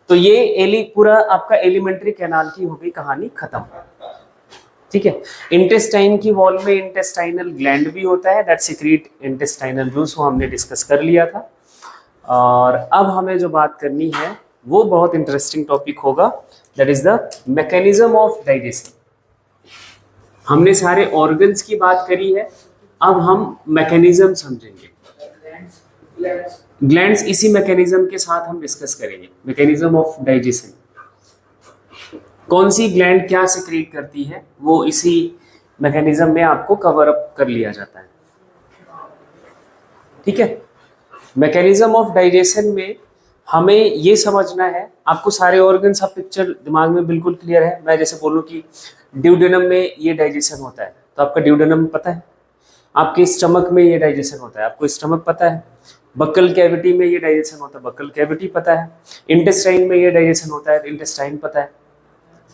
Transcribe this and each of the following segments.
तो ये पूरा आपका एलिमेंट्री कैनाल की हो गई कहानी खत्म। ठीक है। इंटेस्टाइन की वॉल में इंटेस्टाइनल ग्लैंड भी होता है, दैट सीक्रेट इंटेस्टाइनल जूस, वो हमने डिस्कस कर लिया था। और अब हमें जो बात करनी है वो बहुत इंटरेस्टिंग टॉपिक होगा, that is the mechanism of digestion. हमने सारे ऑर्गन्स की बात करी है, अब हम मैकेनिज्म समझेंगे। ग्लैंड्स इसी मैकेनिज्म के साथ हम डिस्कस करेंगे, मैकेनिज्म ऑफ डाइजेशन। कौन सी ग्लैंड क्या सिक्रीट करती है वो इसी मैकेनिज्म में आपको कवर अप कर लिया जाता है। ठीक है। मैकेनिज्म ऑफ डाइजेशन में हमें ये समझना है, आपको सारे ऑर्गन्स, सब पिक्चर दिमाग में बिल्कुल क्लियर है। मैं जैसे बोलूँ कि ड्यूडेनम में ये डाइजेशन होता है, तो आपका ड्यूडेनम पता है। आपके स्टमक में ये डाइजेशन होता है, आपको स्टमक पता है। बक्कल कैविटी में ये डाइजेशन होता है, बक्कल कैविटी पता है। इंटेस्टाइन में ये डाइजेशन होता है, इंटेस्टाइन पता है।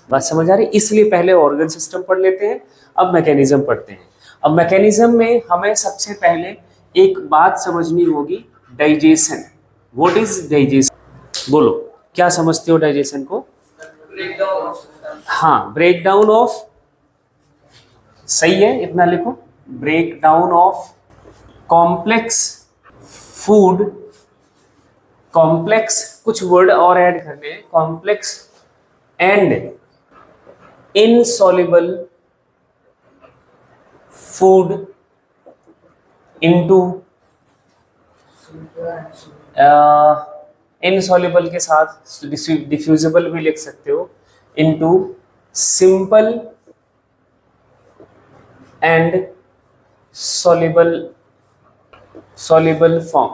बात समझ आ रही? इसलिए पहले ऑर्गन सिस्टम पढ़ लेते हैं, अब मैकेनिज्म पढ़ते हैं। अब मैकेनिज्म में हमें सबसे पहले एक बात समझनी होगी, डाइजेशन। What is digestion? बोलो, क्या समझते हो डाइजेशन को? हाँ, ब्रेक डाउन ऑफ, सही है, इतना लिखो, break down of complex food. Complex, कुछ वर्ड और ऐड करने हैं, complex and insoluble food into insoluble के साथ डिफ्यूजिबल भी लिख सकते हो, into simple and soluble form,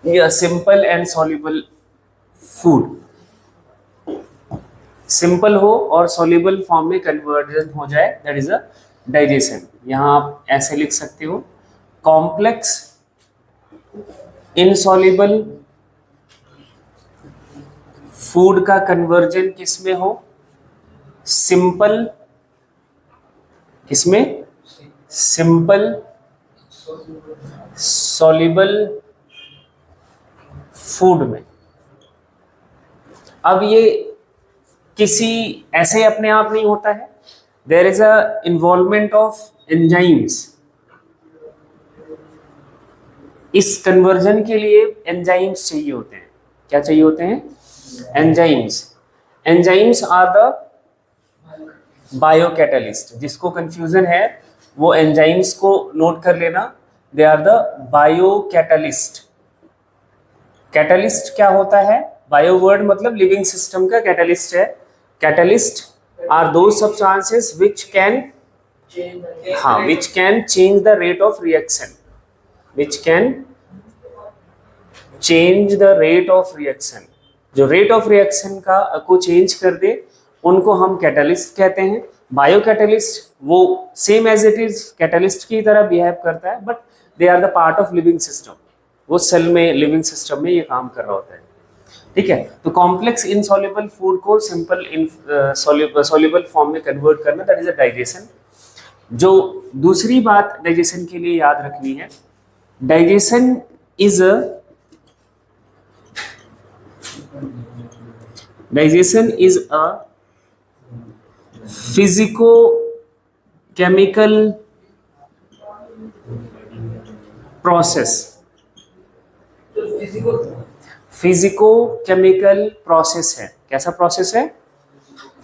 या simple and soluble food। Simple हो और सॉल्युबल फॉर्म में कन्वर्जन हो जाए, दैट इज अ डाइजेशन। यहां आप ऐसे लिख सकते हो, कॉम्प्लेक्स इनसॉल्युबल फूड का कन्वर्जन किसमें हो? सिंपल, किसमें? सिंपल सॉल्युबल फूड में। अब ये किसी ऐसे अपने आप नहीं होता है, there is a involvement of enzymes. इस कन्वर्जन के लिए एंजाइम्स चाहिए होते हैं। क्या चाहिए होते हैं? Enzymes. Enzymes are the biocatalyst. जिसको कंफ्यूजन है वो एंजाइम्स को नोट कर लेना, they are the biocatalyst. Catalyst क्या होता है? बायो वर्ड मतलब लिविंग सिस्टम का कैटालिस्ट है। कैटालिस्ट आर दो सब्सटेंसेस व्हिच कैन, हाँ, which can change the rate of reaction, which can change the rate of reaction. जो रेट ऑफ रिएक्शन का को चेंज कर दे उनको हम कैटालिस्ट कहते हैं। बायो कैटालिस्ट वो same as it is catalyst की तरह बिहेव करता है, but they are the part of living system. वो सेल में, लिविंग सिस्टम में ये काम कर रहा होता है। ठीक है। तो कॉम्प्लेक्स इनसॉल्युबल फूड को सिंपल सॉल्युबल फॉर्म में कन्वर्ट करना, दैट इज अ डाइजेशन। जो दूसरी बात डाइजेशन के लिए याद रखनी है, digestion is a physico chemical process. Physico chemical process है। कैसा प्रोसेस है?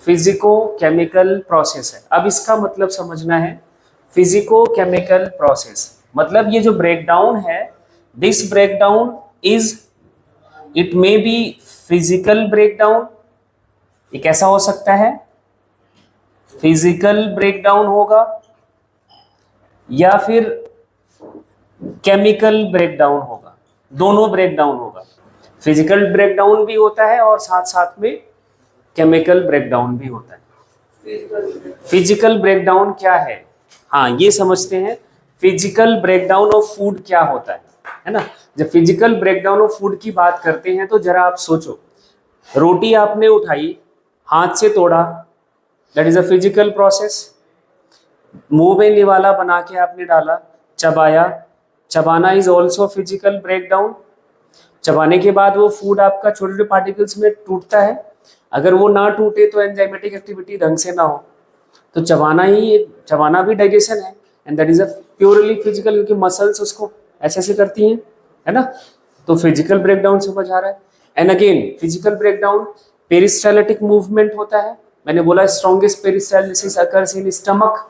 फिजिको केमिकल प्रोसेस है। अब इसका मतलब समझना है, फिजिको केमिकल प्रोसेस मतलब ये जो ब्रेकडाउन है, this breakdown is, it may be physical breakdown. ये कैसा हो सकता है? फिजिकल ब्रेकडाउन होगा या फिर केमिकल ब्रेकडाउन होगा, दोनों ब्रेकडाउन होगा। फिजिकल ब्रेकडाउन भी होता है और साथ साथ में केमिकल ब्रेकडाउन भी होता है। फिजिकल ब्रेकडाउन क्या है? हाँ, ये समझते हैं, फिजिकल ब्रेकडाउन ऑफ फूड क्या होता है ना। जब फिजिकल ब्रेकडाउन ऑफ फूड की बात करते हैं तो जरा आप सोचो, रोटी आपने उठाई, हाथ से तोड़ा, that is a physical process. मुंह में निवाला बना के आपने डाला, चबाया, चबाना इज ऑल्सो फिजिकल ब्रेकडाउन। चबाने के बाद वो फूड आपका छोटे छोटे पार्टिकल्स में टूटता है। अगर वो ना टूटे तो एंजाइमेटिक एक्टिविटी ढंग से ना हो, तो चबाना भी डाइजेशन है, and that is a purely physical, क्योंकि मसल्स उसको ऐसे ऐसे करती हैं, है ना। तो फिजिकल ब्रेकडाउन समझ आ रहा है। And again physical breakdown, peristaltic movement होता है। मैंने बोला strongest peristalsis occurs in stomach,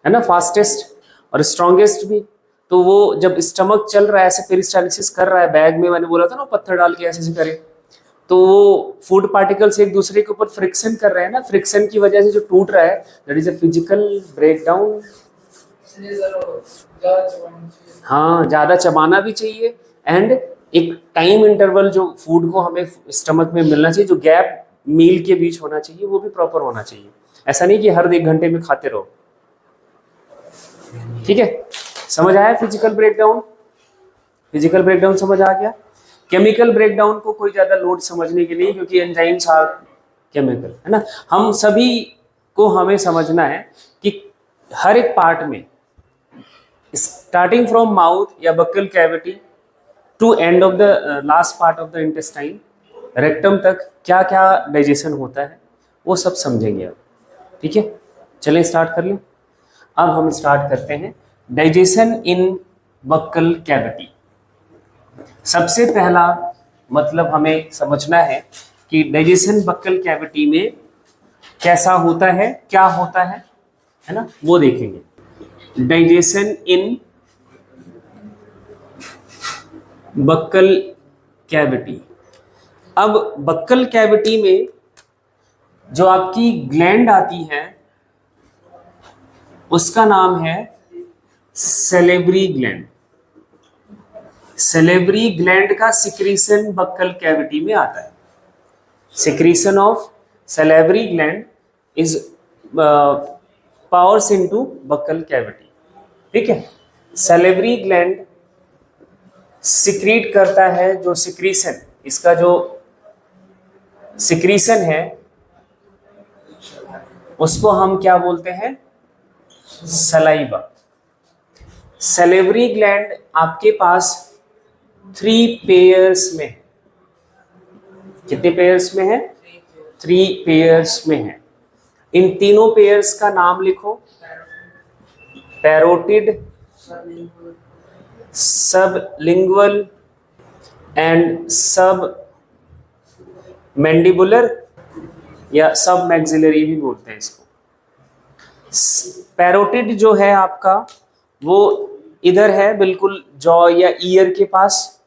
है ना, फास्टेस्ट और स्ट्रॉन्गेस्ट भी। तो वो जब स्टमक चल रहा है ऐसे पेरिस्टालिसिस कर रहा है बैग में, मैंने बोला था ना पत्थर डाल के ऐसे ऐसे करे, तो वो फूड पार्टिकल्स एक दूसरे के ऊपर फ्रिक्शन कर रहे हैं ना, फ्रिक्शन की वजह से जो टूट रहा है, that is a physical breakdown. हाँ, ज्यादा चबाना भी चाहिए, एंड एक टाइम इंटरवल जो फूड को हमें स्टमक में मिलना चाहिए, जो गैप मील के बीच होना चाहिए, वो भी प्रॉपर होना चाहिए। ऐसा नहीं कि हर 1 घंटे में खाते रहो। ठीक है, समझ आया फिजिकल ब्रेकडाउन? फिजिकल ब्रेकडाउन समझ आ गया। केमिकल ब्रेकडाउन को कोई ज्यादा लोड समझने के लिए, क्योंकि एंजाइम्स आर केमिकल, है ना। हम सभी को हमें समझना है कि हर एक पार्ट में, स्टार्टिंग फ्रॉम माउथ या buccal cavity to end of the last part of the intestine, rectum तक क्या क्या डाइजेशन होता है, वो सब समझेंगे अब। ठीक है, चलें स्टार्ट कर लें। अब हम स्टार्ट करते हैं डाइजेशन इन बक्कल कैविटी। सबसे पहला मतलब हमें समझना है कि डाइजेशन बक्कल कैविटी में कैसा होता है, क्या होता है ना, वो देखेंगे। डाइजेशन इन बक्कल कैविटी। अब बक्कल कैविटी में जो आपकी ग्लैंड आती है उसका नाम है सैलिवरी ग्लैंड। सैलिवरी ग्लैंड का सिक्रीशन बक्कल कैविटी में आता है। Secretion of salivary gland is powers into buccal cavity. ठीक है, सैलिवरी ग्लैंड सिक्रीट करता है, जो सिक्रीशन, इसका जो सिक्रीशन है उसको हम क्या बोलते हैं? सलाइवा। सैलिवरी ग्लैंड आपके पास 3 पेयर्स में है। कितने पेयर्स में है? 3 पेयर्स में है। इन तीनों पेयर्स का नाम लिखो। पैरोटिड, सबलिंगुअल एंड सब मैंडिबुलर, या सब मैक्सिलरी भी बोलते हैं इसको। पैरोटिड जो है आपका, वो इधर है बिल्कुल जॉ या ईयर के पास,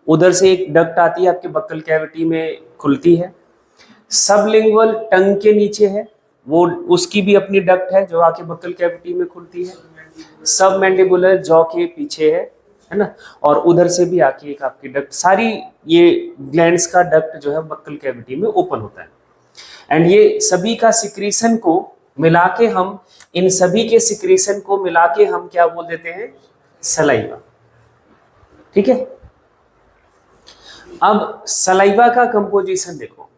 उधर से एक डक्ट आती है आपके बक्कल कैविटी में, खुलती है। सबलिंगुअल टंग के नीचे है, वो उसकी भी अपनी डक्ट है जो आके बक्कल कैविटी में खुलती है। सब मैंडिबुलर जॉ के पीछे है ना, और उधर से भी आके एक आपकी डक्ट, सारी ये ग्लैंड्स का डक्ट जो है बक्कल कैविटी में ओपन होता है। एंड ये सभी का सिक्रीशन को मिला के हम, इन सभी के सिक्रीशन को मिला के हम क्या बोल देते हैं? सलाइवा। ठीक है, अब सलाइवा का कंपोजिशन देखो।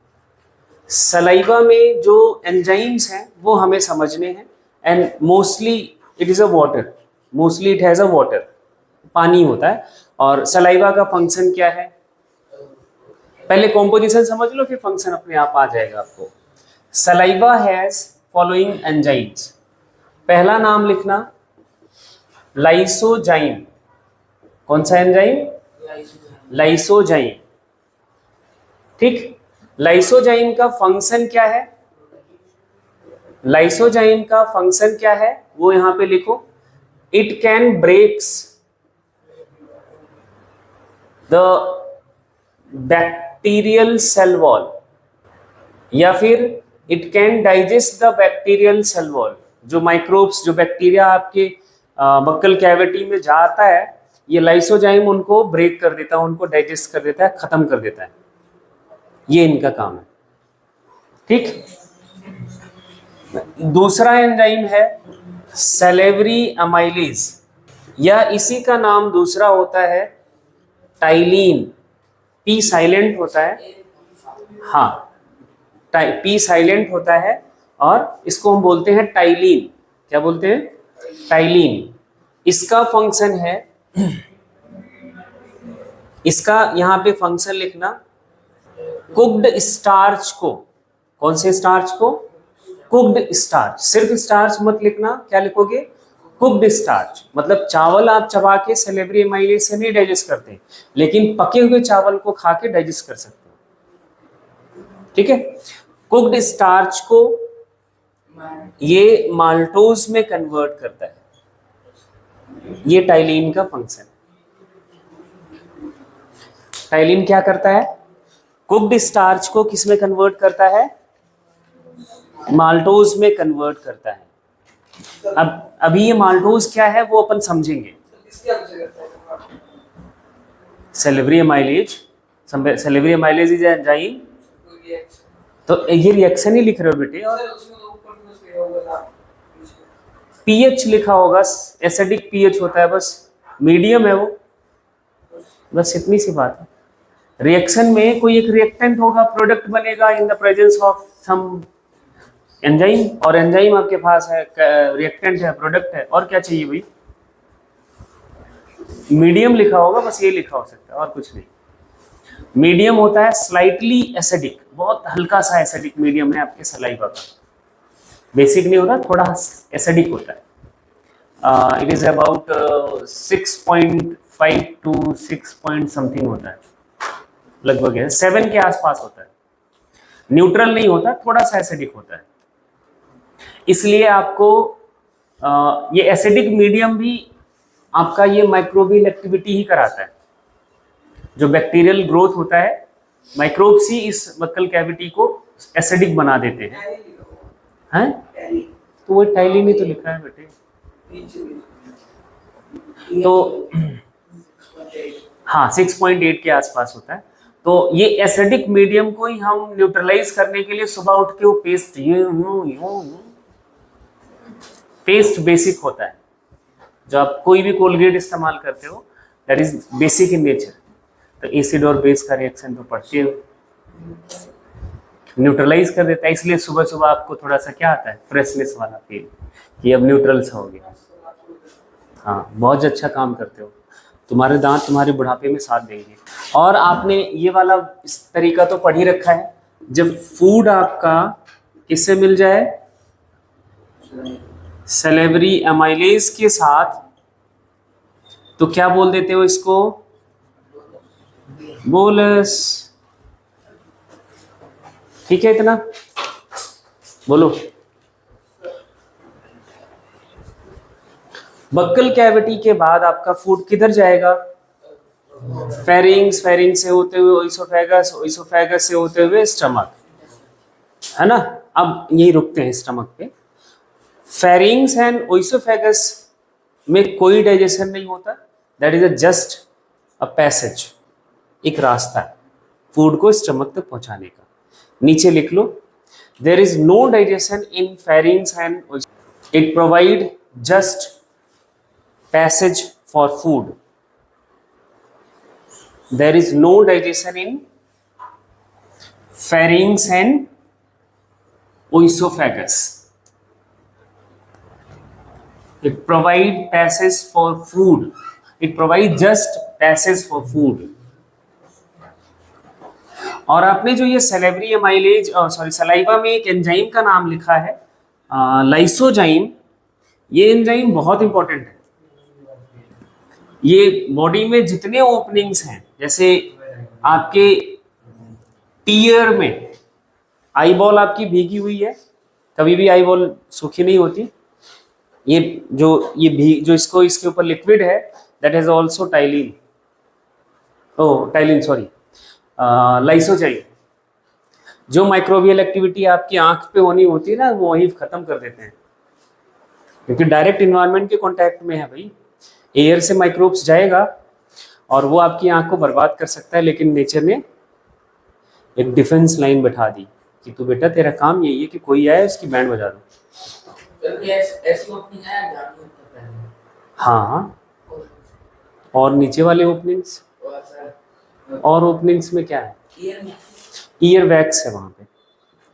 सलाइवा में जो एंजाइम्स हैं वो हमें समझने हैं, and mostly it is a water, mostly it has a water, पानी होता है। और सलाइवा का फंक्शन क्या है? पहले कॉम्पोजिशन समझ लो, फिर फंक्शन अपने आप आ जाएगा आपको। Saliva has following enzymes. पहला नाम लिखना, लाइसोजाइम। कौन सा एंजाइम? लाइसोजाइम। ठीक, लाइसोजाइम का फंक्शन क्या है? लाइसोजाइम का फंक्शन क्या है वो यहां पे लिखो। It can breaks the bacterial cell wall, या फिर it can digest the bacterial cell wall. जो माइक्रोब्स, जो बैक्टीरिया आपके बक्कल कैविटी में जाता है, ये लाइसोजाइम उनको ब्रेक कर देता है, उनको डाइजेस्ट कर देता है, खत्म कर देता है। ये इनका काम है। ठीक, दूसरा एंजाइम है सैलिवरी अमाइलेज, या इसी का नाम दूसरा होता है टाइलिन। पी साइलेंट होता है, हाँ, पी साइलेंट होता है, और इसको हम बोलते हैं टाइलिन। क्या बोलते हैं? टाइलिन। इसका फंक्शन है इसका यहाँ पे फंक्शन लिखना, कुक्ड स्टार्च को, कौन से स्टार्च को? Cooked starch. सिर्फ स्टार्च मत लिखना, क्या लिखोगे? Cooked starch. मतलब चावल आप चबा के सैलिवरी एमाइलेज से नहीं डाइजेस्ट करते, लेकिन पके हुए चावल को खा के डाइजेस्ट कर सकते हो। ठीक है, कुक्ड स्टार्च को ये माल्टोज में कन्वर्ट करता है, ये टाइलिन का फंक्शन। टाइलिन क्या करता है? कुक्ड स्टार्च को किस में कन्वर्ट करता है? माल्टोज में कन्वर्ट करता है। अब अभी ये माल्टोज क्या है वो अपन समझेंगे। Salivary amylase, salivary amylase is enzyme. तो ये रिएक्शन ही लिख रहे हो बेटे, और पीएच लिखा होगा, एसिडिक पीएच होता है, बस मीडियम है वो, बस इतनी सी बात है। रिएक्शन में कोई एक रिएक्टेंट होगा, प्रोडक्ट बनेगा in the presence of some enzyme, और एंजाइम आपके पास है, रिएक्टेंट है, प्रोडक्ट है, और क्या चाहिए भाई? मीडियम लिखा होगा, बस ये लिखा हो सकता है और कुछ नहीं। मीडियम होता है स्लाइटली एसिडिक, बहुत हल्का सा एसिडिक मीडियम है आपके सलाइवा का, बेसिक नहीं होता, थोड़ा एसिडिक होता है। It is about 6.5 to 6 point something होता है, लगभग 7 के आसपास होता है। न्यूट्रल नहीं होता, थोड़ा सा एसिडिक होता है। इसलिए आपको ये एसिडिक मीडियम भी आपका ये माइक्रोबियल एक्टिविटी ही कराता है। जो बैक्टीरियल ग्रोथ होता है, माइक्रोब्स ही इस बक्कल कैविटी को एसिडिक बना देते हैं। तो वो टाइलिन ही तो लिखा है बेटे। तो हाँ 6.8 के आसपास होता है। तो ये एसिडिक मीडियम को ही हम न्यूट्रलाइज करने के लिए सुबह उठ के वो पेस्ट, पेस्ट बेसिक होता है। जो आप कोई भी कोलगेट इस्तेमाल करते हो, that is basic in nature. तो एसिड और बेस का रिएक्शन तो पढ़ते हो, न्यूट्रलाइज कर देता है। इसलिए सुबह सुबह आपको थोड़ा सा क्या आता है, फ्रेशनेस वाला फील, कि अब न्यूट्रल सा हो गया। हाँ बहुत अच्छा काम करते हो, तुम्हारे दांत तुम्हारे बुढ़ापे में साथ देंगे। और आपने ये वाला इस तरीका तो पढ़ ही रखा है, जब फूड आपका किससे मिल जाए, सैलिवरी एमाइलेज के साथ, तो क्या बोल देते हो इसको? बोलस। ठीक है, इतना बोलो। बक्कल कैविटी के बाद आपका फूड किधर जाएगा? फेरिंग्स, फेरिंग से होते हुए ओइसोफेगस, ओइसोफेगस से होते हुए स्टमक, है ना। अब यही रुकते हैं स्टमक पे। फेरिंग्स एंड ओइसोफेगस में कोई डाइजेशन नहीं होता, that is just a passage, एक रास्ता है फूड को स्टमक तक पहुंचाने का। नीचे लिख लो, there is no digestion in pharynx and, it provide just passage for food. There is no digestion in pharynx and oesophagus. It provides passage for food. It provides just passage for food. और आपने जो ये salivary amylase, sorry saliva में एक enzyme का नाम लिखा है लाइसोजाइम, ये एंजाइम बहुत इंपॉर्टेंट है। ये बॉडी में जितने ओपनिंग्स हैं, जैसे आपके टीयर में आई बॉल आपकी भीगी हुई है, कभी भी आई बॉल सूखी नहीं होती। ये जो इसको इसके ऊपर लिक्विड है, that is also ptyalin, ptyalin sorry lysozyme. जो माइक्रोबियल एक्टिविटी आपकी आंख पे होनी होती है ना, वो वही खत्म कर देते हैं, क्योंकि डायरेक्ट इन्वायरमेंट के कांटेक्ट में है भाई। एयर से माइक्रोब्स जाएगा और वो आपकी आंख को बर्बाद कर सकता है, लेकिन नेचर ने एक डिफेंस लाइन बैठा दी कि तू बेटा तेरा काम यही है कि कोई आए उसकी बैंड बजा दो। हाँ, और नीचे वाले ओपनिंग्स, और ओपनिंग्स में क्या है, ईयर वैक्स है वहां पे,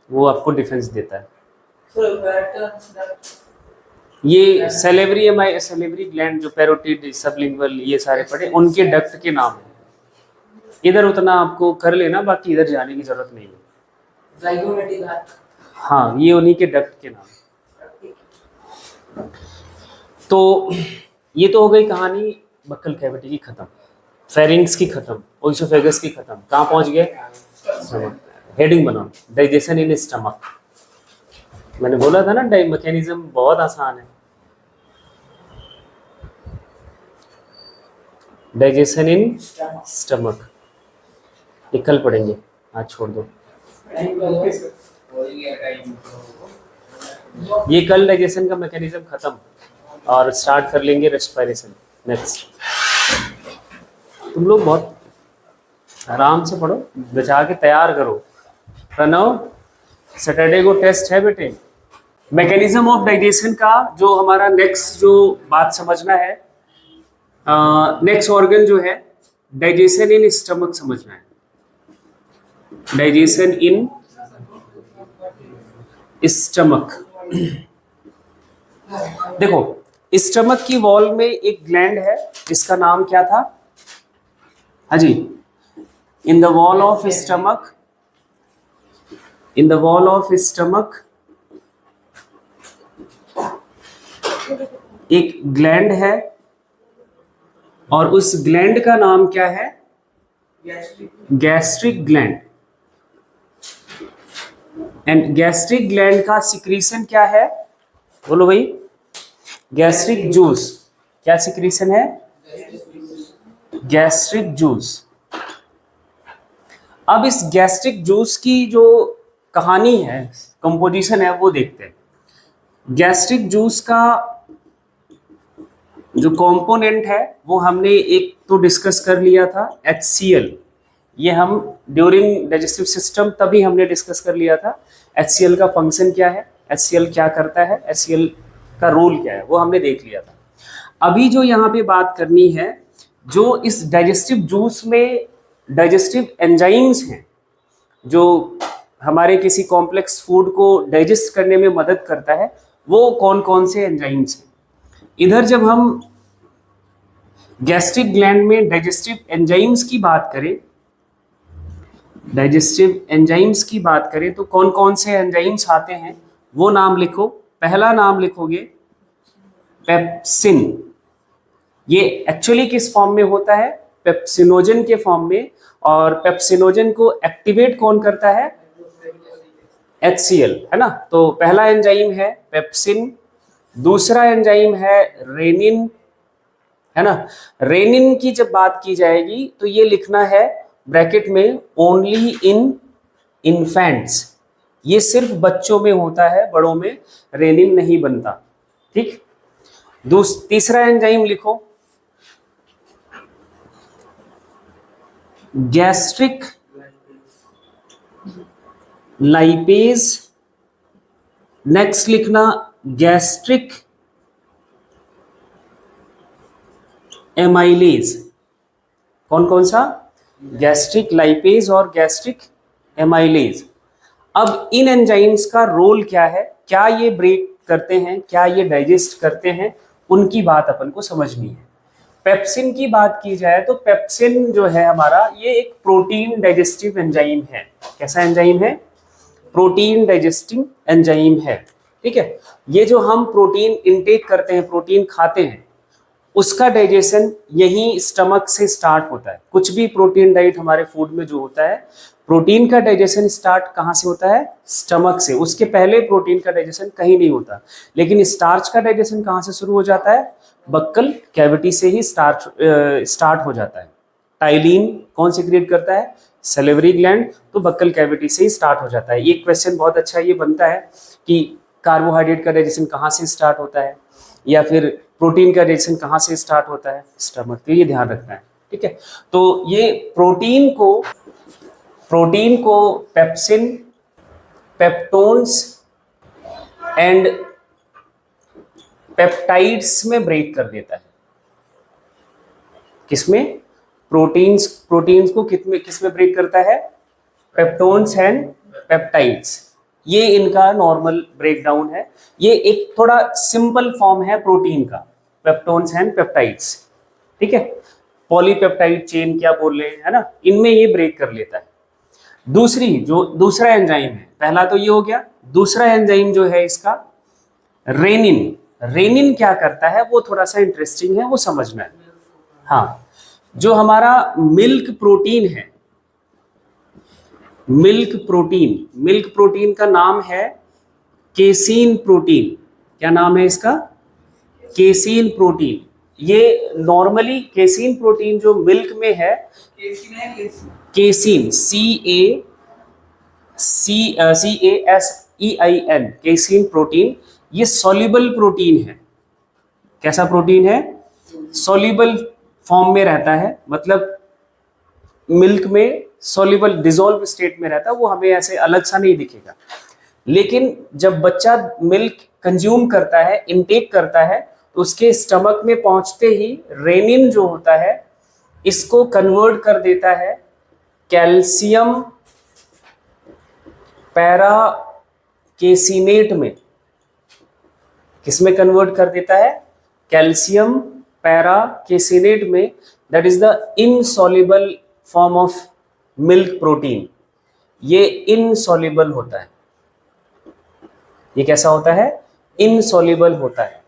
वो आपको डिफेंस देता है। ये सैलिवरी ग्लैंड, जो पैरोटिड, सबलिंगुअल, ये सारे पड़े, उनके डक्ट के नाम है। इधर उतना आपको कर लेना, बाकी इधर जाने की जरूरत नहीं है। zygomatic arc। हाँ, ये उन्हीं के डक्ट के नाम। तो ये तो हो गई कहानी बक्कल कैविटी की खत्म, फेरिंग्स की खत्म, ओइसोफेगस की खत्म। कहाँ पहुंच गए? हेडिंग बनाओ, डाइजेशन इन स्टमक। मैंने बोला था ना मैकेनिज्म बहुत आसान है। डाइजेशन इन स्टमक, ये कल पढ़ेंगे, आज छोड़ दो। ये कल डाइजेशन का मैकेनिज्म खत्म, और स्टार्ट कर लेंगे रेस्पिरेशन नेक्स्ट। तुम लोग बहुत आराम से पढ़ो, बचा के तैयार करो। प्रणव, सैटरडे को टेस्ट है बेटे। मैकेनिज्म ऑफ डाइजेशन का जो हमारा नेक्स्ट जो बात समझना है, नेक्स्ट ऑर्गन जो है डाइजेशन इन स्टमक समझना है। Digestion in stomach. देखो, स्टमक की वॉल में एक ग्लैंड है, इसका नाम क्या था? हाँ जी, in the wall of stomach, in the wall of stomach एक ग्लैंड है, और उस ग्लैंड का नाम क्या है? Gastric gland. And gastric gland का सिक्रीशन क्या है? बोलो भाई। Gastric juice. क्या सिक्रीशन है? Gastric juice. अब इस गैस्ट्रिक जूस की जो कहानी है, कंपोजिशन है, वो देखते हैं। गैस्ट्रिक जूस का जो कंपोनेंट है वो हमने एक तो डिस्कस कर लिया था, HCl। ये हम ड्यूरिंग डाइजेस्टिव सिस्टम तभी हमने डिस्कस कर लिया था। HCl का फंक्शन क्या है, HCl क्या करता है, HCl का रोल क्या है, वो हमने देख लिया था। अभी जो यहाँ पे बात करनी है, जो इस डाइजेस्टिव जूस में डाइजेस्टिव एंजाइम्स हैं, जो हमारे किसी कॉम्प्लेक्स फूड को डाइजेस्ट करने में मदद करता है, वो कौन कौन से एंजाइम्स हैं। इधर जब हम गैस्ट्रिक ग्लैंड में डाइजेस्टिव एंजाइम्स की बात करें, डाइजेस्टिव एंजाइम्स की बात करें तो कौन कौन से एंजाइम्स आते हैं वो नाम लिखो। पहला नाम लिखोगे पेप्सिन। ये एक्चुअली किस फॉर्म में होता है? पेप्सिनोजन के फॉर्म में। और पेप्सिनोजन को एक्टिवेट कौन करता है? HCl, है ना। तो पहला एंजाइम है पेप्सिन। दूसरा एंजाइम है रेनिन, है ना। रेनिन की जब बात की जाएगी तो ये लिखना है ब्रैकेट में, ओनली इन इन्फेंट्स। ये सिर्फ बच्चों में होता है, बड़ों में रेनिन नहीं बनता, ठीक। तीसरा एंजाइम लिखो गैस्ट्रिक लाइपेज। नेक्स्ट लिखना गैस्ट्रिक एमाइलेज। कौन कौन सा? गैस्ट्रिक लाइपेज और गैस्ट्रिक एमाइलेज। अब इन एंजाइम्स का रोल क्या है, क्या ये ब्रेक करते हैं, क्या ये डाइजेस्ट करते हैं, उनकी बात अपन को समझनी है। पेप्सिन की बात की जाए तो पेप्सिन जो है हमारा, ये एक प्रोटीन डाइजेस्टिव एंजाइम है। कैसा एंजाइम है? प्रोटीन डाइजेस्टिंग एंजाइम है, ठीक है। ये जो हम प्रोटीन इंटेक करते हैं, प्रोटीन खाते हैं, उसका डाइजेशन यही स्टमक से स्टार्ट होता है। कुछ भी प्रोटीन डाइट हमारे फूड में जो होता है, प्रोटीन का डाइजेशन स्टार्ट कहाँ से होता है? स्टमक से। उसके पहले प्रोटीन का डाइजेशन कहीं नहीं होता। लेकिन स्टार्च का डाइजेशन कहाँ से शुरू हो जाता है? बक्कल कैविटी से ही स्टार्ट हो जाता है। टाइलिन कौन सिक्रिएट करता है? Salivary gland. तो बक्कल कैविटी से ही स्टार्ट हो जाता है। ये क्वेश्चन बहुत अच्छा ये बनता है कि कार्बोहाइड्रेट का डाइजेशन कहाँ से स्टार्ट होता है, या फिर प्रोटीन का डाइजेशन कहाँ से स्टार्ट होता है? स्टमक। तो ये ध्यान रखना है, ठीक है। तो ये प्रोटीन को पेप्सिन, पेप्टोन्स एंड पेप्टाइड्स में ब्रेक कर देता है। किसमें? प्रोटीन्स को किसमें ब्रेक करता है? Peptones and peptides. ये इनका नॉर्मल ब्रेकडाउन है। ये एक थोड़ा सिंपल फॉर्म है प्रोटीन का, पेप्टोन्स एंड पेप्टाइड्स, ठीक है। पॉलीपेप्टाइड चेन क्या बोल रहे हैं, है ना, इनमें ये ब्रेक कर लेता है। दूसरा एंजाइम है, पहला तो ये हो गया, दूसरा एंजाइम जो है इसका रेनिन। रेनिन क्या करता है वो थोड़ा सा इंटरेस्टिंग है, वो समझना है। हाँ, जो हमारा मिल्क प्रोटीन है, मिल्क प्रोटीन का नाम है केसीन प्रोटीन। क्या नाम है इसका? Casein protein. ये नॉर्मली केसीन प्रोटीन जो मिल्क में है, केसीन CASEIN, केसीन प्रोटीन, ये सॉल्युबल प्रोटीन है। कैसा प्रोटीन है? सॉल्युबल फॉर्म में रहता है, मतलब मिल्क में सॉल्युबल डिसॉल्व स्टेट में रहता है, वो हमें ऐसे अलग सा नहीं दिखेगा। लेकिन जब बच्चा मिल्क कंज्यूम करता है, इनटेक करता है, तो उसके स्टमक में पहुंचते ही रेनिन जो होता है इसको कन्वर्ट कर देता है कैल्शियम पैराकेसिनेट में। किसमें कन्वर्ट कर देता है? कैल्शियम पैराकेसिनेट में। That is the insoluble form of milk protein. ये इनसॉल्युबल होता है। ये कैसा होता है? इनसॉल्युबल होता है।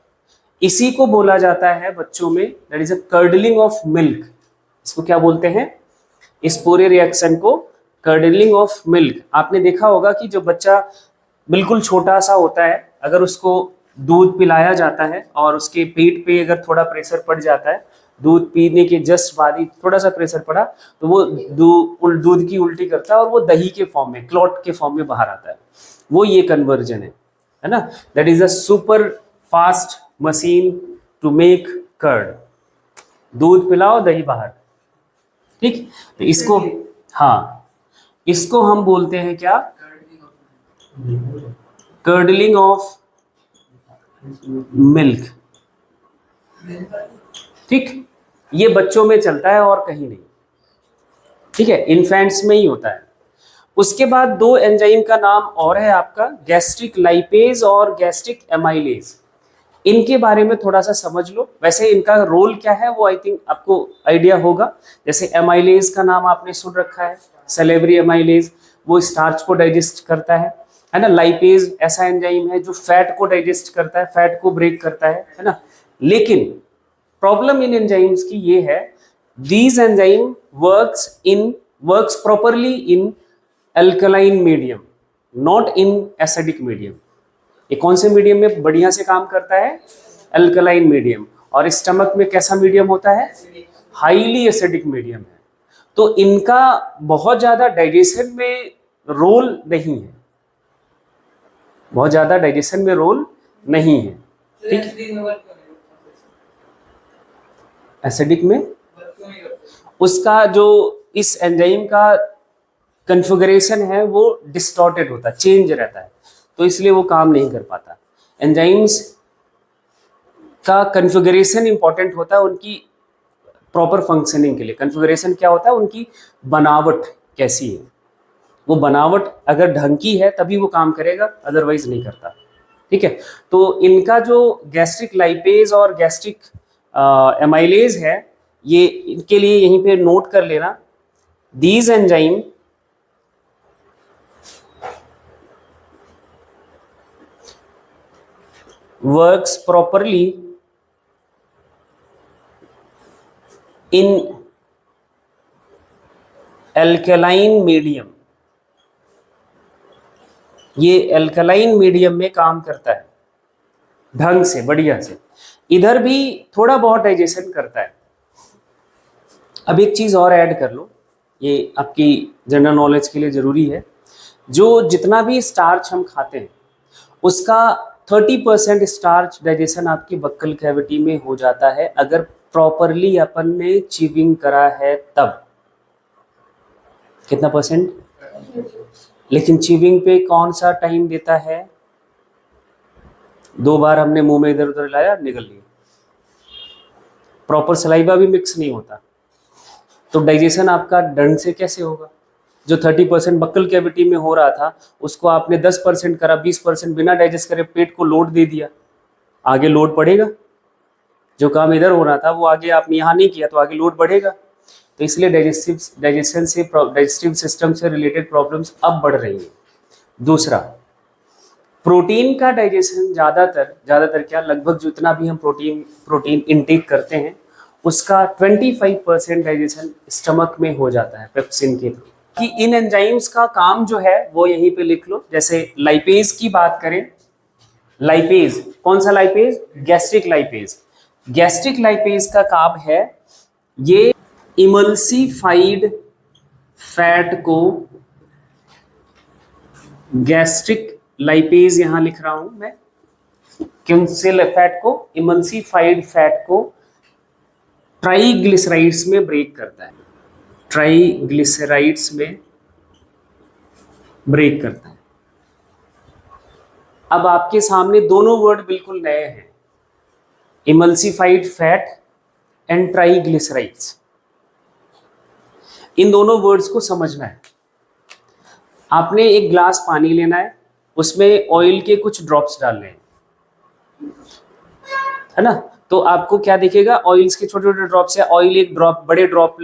इसी को बोला जाता है बच्चों में, that is a curdling of milk. इसको क्या बोलते हैं? इस पूरे रिएक्शन को कर्डलिंग ऑफ मिल्क। आपने देखा होगा कि जो बच्चा बिल्कुल छोटा सा होता है, अगर उसको दूध पिलाया जाता है और उसके पेट पे अगर थोड़ा प्रेशर पड़ जाता है, दूध पीने के जस्ट बाद ही थोड़ा सा प्रेशर पड़ा, तो वो दूध की उल्टी करता है और वो दही के फॉर्म में, क्लॉट के फॉर्म में बाहर आता है। वो ये कन्वर्जन है ना। That is a super fast machine to make curd. दूध पिलाओ, दही बाहर। ठीक, तो इसको, हाँ, इसको हम बोलते हैं क्या? Curdling of milk. ठीक, ये बच्चों में चलता है और कहीं नहीं। ठीक है, इन्फेंट्स में ही होता है। उसके बाद दो एंजाइम का नाम और है आपका, गैस्ट्रिक लाइपेज और गैस्ट्रिक एमाइलेज। इनके बारे में थोड़ा सा समझ लो। वैसे इनका रोल क्या है वो आई थिंक आपको आइडिया होगा। जैसे एमाइलेज का नाम आपने सुन रखा है, सलेवरी एमाइलेज, वो स्टार्च को डाइजेस्ट करता है ना। लाइपेज ऐसा एंजाइम है जो फैट को डाइजेस्ट करता है, फैट को ब्रेक करता है ना। लेकिन प्रॉब्लम इन एंजाइम्स की ये है, these enzyme works properly in alkaline medium, not in acidic medium. ये कौन से मीडियम में बढ़िया से काम करता है? Alkaline medium. और स्टमक में कैसा मीडियम होता है? हाईली एसिडिक मीडियम है। तो इनका बहुत ज्यादा डाइजेशन में रोल नहीं है, बहुत ज्यादा डाइजेशन में रोल नहीं है। ठीक, एसिडिक में उसका जो इस एंजाइम का कन्फिगरेशन है वो डिस्टॉर्टेड होता है, चेंज रहता है, तो इसलिए वो काम नहीं कर पाता। एंजाइम्स का कन्फिगरेशन इंपॉर्टेंट होता है उनकी प्रॉपर फंक्शनिंग के लिए। कन्फिगरेशन क्या होता है? उनकी बनावट कैसी है। वो बनावट अगर ढंग की है तभी वो काम करेगा, अदरवाइज नहीं करता। ठीक है, तो इनका जो गैस्ट्रिक लाइपेज और गैस्ट्रिक एमाइलेज है, ये इनके लिए यहीं पे नोट कर लेना। These enzyme works properly in alkaline medium। ये अल्कलाइन मीडियम में काम करता है ढंग से, बढ़िया से। इधर भी थोड़ा बहुत डाइजेशन करता है। अब एक चीज और ऐड कर लो, ये आपकी जनरल नॉलेज के लिए जरूरी है। जो जितना भी स्टार्च हम खाते हैं उसका 30% स्टार्च डाइजेशन आपकी बक्कल कैविटी में हो जाता है, अगर प्रॉपरली अपन ने च्यूइंग करा है तब। कितना परसेंट? लेकिन च्यूइंग पे कौन सा टाइम देता है? 2 बार हमने मुंह में इधर उधर लाया, निकल लिया, प्रॉपर सलाइवा भी मिक्स नहीं होता, तो डाइजेशन आपका ढंग से कैसे होगा? जो 30% बक्कल कैविटी में हो रहा था उसको आपने 10% करा, 20% बिना डाइजेस्ट करे पेट को लोड दे दिया, आगे लोड पड़ेगा? जो काम इधर हो रहा था वो आगे आपने यहाँ नहीं किया तो आगे लोड बढ़ेगा। तो इसलिए डाइजेस्टिव सिस्टम से रिलेटेड प्रॉब्लम्स अब बढ़ रही है। दूसरा, प्रोटीन का डाइजेशन ज़्यादातर क्या, लगभग जितना भी हम प्रोटीन इनटेक करते हैं उसका 25% डाइजेशन स्टमक में हो जाता है पेप्सिन के थ्रू। कि इन एंजाइम्स का काम जो है वो यहीं पे लिख लो। जैसे लाइपेज की बात करें, लाइपेज, कौन सा lipase? Gastric lipase. Gastric lipase का काम है ये इमल्सिफाइड फैट को, गैस्ट्रिक लाइपेज यहां लिख रहा हूं मैं, कौन से फैट को? इमल्सिफाइड फैट को ट्राइग्लिसराइड्स में ब्रेक करता है, ट्राइग्लिसराइड्स में ब्रेक करता है। अब आपके सामने दोनों वर्ड बिल्कुल नए हैं, इमल्सिफाइड फैट एंड ट्राइग्लिसराइड्स। इन दोनों वर्ड्स को समझना है। आपने एक ग्लास पानी लेना है, उसमें ऑयल के कुछ ड्रॉप्स डालने हैं, है ना? तो आपको क्या दिखेगा? ऑयल्स के छोटे छोटे ड्रॉप्स है। ऑयल एक बड़े ड्रॉप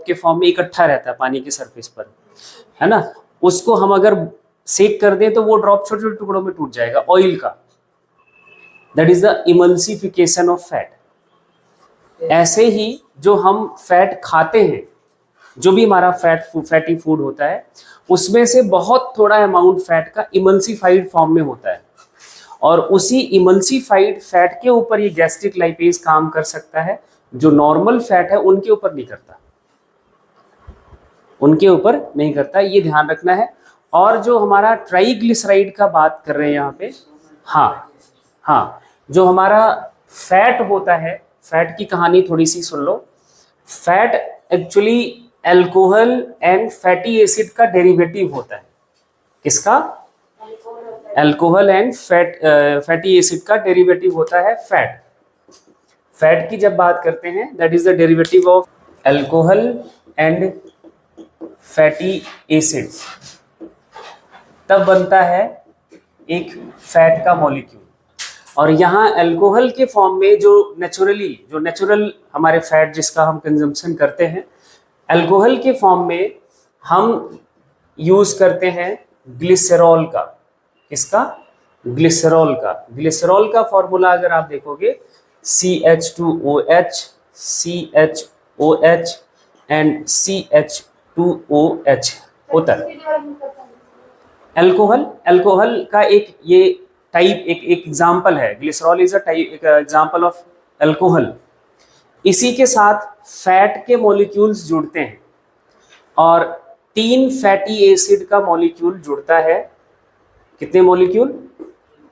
के फॉर्म में इकट्ठा रहता है पानी के सरफेस पर, है ना? उसको हम अगर सेक कर दें तो वो ड्रॉप छोटे छोटे टुकड़ों में टूट जाएगा ऑयल का। That is the emulsification of fat. ऐसे ही जो हम फैट खाते हैं, जो भी हमारा फैटी फूड होता है, उसमें से बहुत थोड़ा अमाउंट फैट का इमल्सिफाइड फॉर्म में होता है, और उसी इमल्सिफाइड फैट के ऊपर ये गैस्ट्रिक लाइपेज काम कर सकता है। जो नॉर्मल फैट है उनके ऊपर नहीं करता, उनके ऊपर नहीं करता, ये ध्यान रखना है। और जो हमारा ट्राइग्लिसराइड का बात कर रहे हैं यहाँ पे, हाँ, जो हमारा फैट होता है, फैट की कहानी थोड़ी सी सुन लो। Fat actually alcohol and fatty acid का डेरिवेटिव होता है। किसका? अल्कोहल एंड फैटी एसिड का डेरिवेटिव होता है फैट। फैट की जब बात करते हैं, that is the derivative of alcohol and fatty acids, तब बनता है एक फैट का मॉलिक्यूल। और यहाँ अल्कोहल के फॉर्म में जो नेचुरल हमारे फैट जिसका हम कंजम्पशन करते हैं, अल्कोहल के फॉर्म में हम यूज करते हैं ग्लिसरॉल का। किसका? ग्लिसरॉल का। ग्लिसरॉल का फॉर्मूला अगर आप देखोगे CH2OH, CHOH एंड CH2OH होता है। अल्कोहल का एक ये टाइप, एक एग्जाम्पल है। ग्लिसरॉल इज एक एग्जाम्पल ऑफ अल्कोहल। इसी के साथ फैट के मॉलिक्यूल्स जुड़ते हैं और 3 फैटी एसिड का मॉलिक्यूल जुड़ता है। कितने मॉलिक्यूल?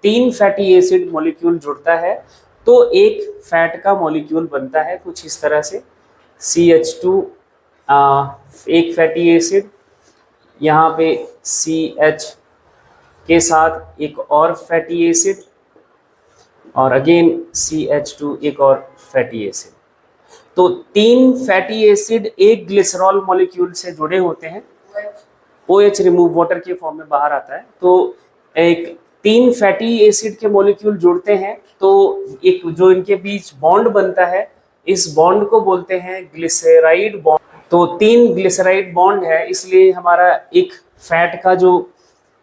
3 फैटी एसिड मॉलिक्यूल जुड़ता है तो एक फैट का मॉलिक्यूल बनता है कुछ इस तरह से। CH2 एक फैटी एसिड, यहाँ पे CH के साथ एक और फैटी एसिड, और अगेन CH2 एक और फैटी एसिड। तो 3 फैटी एसिड एक ग्लिसरॉल मॉलिक्यूल से जुड़े होते हैं। OH रिमूव वाटर के फॉर्म में बाहर आता है। तो एक 3 फैटी एसिड के मॉलिक्यूल जुड़ते हैं तो एक जो इनके बीच बॉन्ड बनता है, इस बॉन्ड को बोलते हैं ग्लिसराइड बॉन्ड। तो 3 ग्लिसराइड बॉन्ड है, इसलिए हमारा एक फैट का जो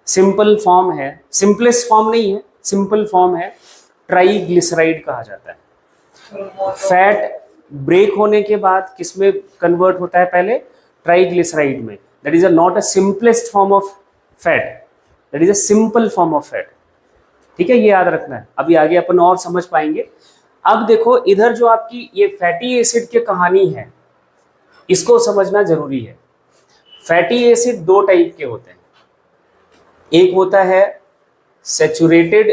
सिंपल फॉर्म है, सिंपलेस्ट फॉर्म नहीं है, सिंपल फॉर्म है, ट्राइग्लिसराइड कहा जाता है। फैट ब्रेक होने के बाद किस में कन्वर्ट होता है? पहले ट्राइग्लिसराइड में। That is not a simplest form of fat, that is a simple form of fat. ठीक है, ये याद रखना है। अभी आगे अपन और समझ पाएंगे। अब देखो इधर जो आपकी ये फैटी एसिड की कहानी है, इसको समझना जरूरी है। फैटी एसिड 2 टाइप के होते हैं। एक होता है सैचुरेटेड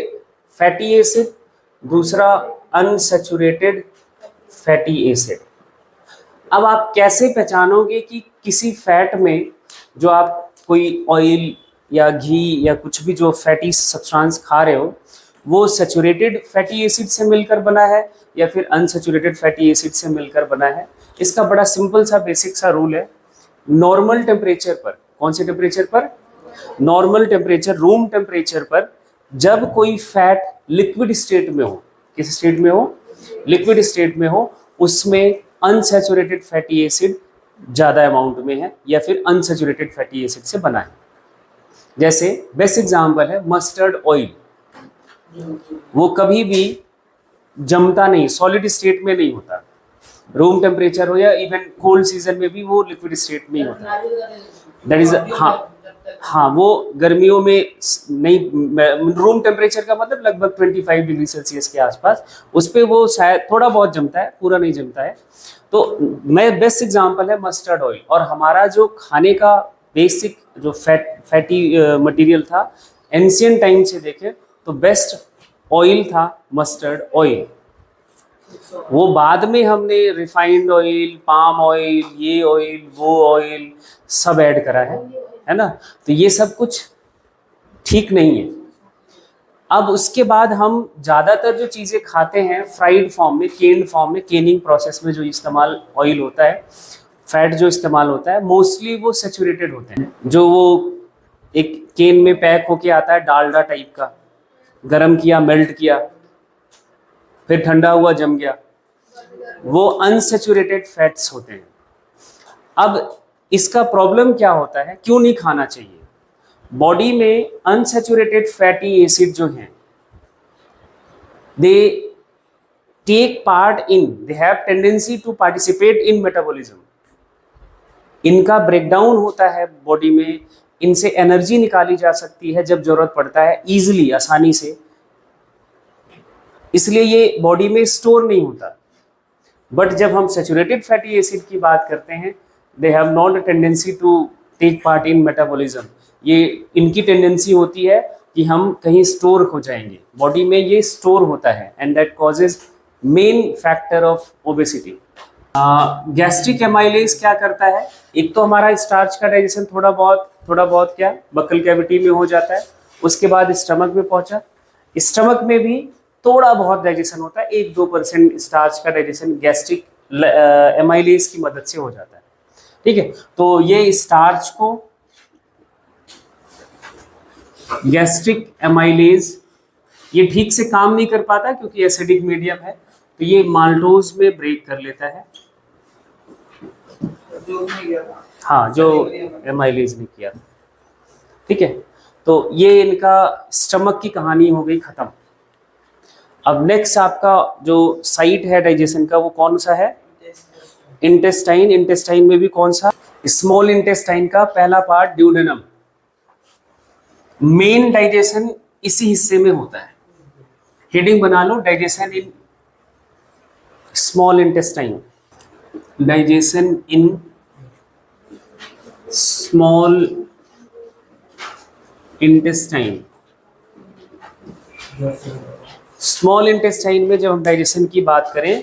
फैटी एसिड, दूसरा अनसैचुरेटेड फैटी एसिड। अब आप कैसे पहचानोगे कि किसी फैट में जो आप कोई ऑयल या घी या कुछ भी जो फैटी सब्सटेंस खा रहे हो वो सैचुरेटेड फैटी एसिड से मिलकर बना है या फिर अनसैचुरेटेड फैटी एसिड से मिलकर बना है? इसका बड़ा सिंपल सा बेसिक सा रूल है। नॉर्मल टेम्परेचर पर, कौन से टेम्परेचर पर? नॉर्मल टेम्परेचर, रूम टेम्परेचर पर जब कोई फैट लिक्विड स्टेट में हो, किस स्टेट में हो? लिक्विड स्टेट में हो उसमें अनसैचुरेटेड फैटी एसिड ज़्यादा अमाउंट में है या फिर अनसैचुरेटेड फैटी एसिड से बना है। जैसे बेस्ट एग्जाम्पल है मस्टर्ड ऑयल, वो कभी भी जमता नहीं, सॉलिड स्टेट में नहीं होता, रूम टेम्परेचर हो या इवन कोल्ड सीजन में भी वो लिक्विड स्टेट में ही होता है। दैट इज हाँ, वो गर्मियों में नहीं, रूम टेम्परेचर का मतलब लगभग 25 डिग्री सेल्सियस के आसपास, उस पर वो शायद थोड़ा बहुत जमता है, पूरा नहीं जमता है। तो मैं बेस्ट एग्जांपल है मस्टर्ड ऑयल। और हमारा जो खाने का बेसिक जो फैटी मटेरियल था एंशियंट टाइम से देखें तो बेस्ट ऑयल था मस्टर्ड ऑयल। वो बाद में हमने रिफाइंड ऑयल, पाम ऑयल, ये ऑयल, वो ऑयल सब ऐड करा है ना। तो ये सब कुछ ठीक नहीं है। अब उसके बाद हम ज़्यादातर जो चीज़ें खाते हैं फ्राइड फॉर्म में, केन्ड फॉर्म में, केनिंग प्रोसेस में जो इस्तेमाल ऑयल होता है, फैट जो इस्तेमाल होता है, मोस्टली वो सेचुरेटेड होते हैं। जो वो एक केन में पैक होके आता है डालडा टाइप का, गरम किया, मेल्ट किया, फिर ठंडा हुआ, जम गया, वो अनसेचुरेटेड फैट्स होते हैं। अब इसका प्रॉब्लम क्या होता है, क्यों नहीं खाना चाहिए? बॉडी में अनसेचुरेटेड फैटी एसिड जो हैं, they take part in, they have tendency to participate in metabolism. इनका ब्रेकडाउन होता है बॉडी में, इनसे एनर्जी निकाली जा सकती है जब जरूरत पड़ता है, इजीली, आसानी से, इसलिए ये बॉडी में स्टोर नहीं होता। बट जब हम सेचुरेटेड फैटी एसिड की बात करते हैं, they have not tendency to take part in metabolism. ये इनकी टेंडेंसी होती है कि हम कहीं स्टोर हो जाएंगे, बॉडी में ये स्टोर होता है, and that causes main factor of obesity. Gastric amylase क्या करता है? एक तो हमारा स्टार्च का डाइजेशन थोड़ा बहुत क्या बक्कल कैविटी में हो जाता है, उसके बाद स्टमक में पहुंचा, स्टमक में भी थोड़ा बहुत डाइजेशन होता है, 1-2% स्टार्च का डाइजेशन गैस्ट्रिक एमाइलेज की मदद से हो जाता है। ठीक है, तो ये स्टार्च को गैस्ट्रिक एमाइलेज ये ठीक से काम नहीं कर पाता क्योंकि एसिडिक मीडियम है, तो ये माल्टोज में ब्रेक कर लेता है। हाँ, जो एमाइलेज ने किया। ठीक है, तो ये इनका स्टमक की कहानी हो गई खत्म। अब नेक्स्ट आपका जो साइट है डाइजेशन का, वो कौन सा है? इंटेस्टाइन। इंटेस्टाइन में भी कौन सा? स्मॉल इंटेस्टाइन का पहला पार्ट ड्यूडेनम। मेन डाइजेशन इसी हिस्से में होता है। हेडिंग बना लो, digestion in small intestine. Digestion in small intestine. Small intestine में जब हम डाइजेशन की बात करें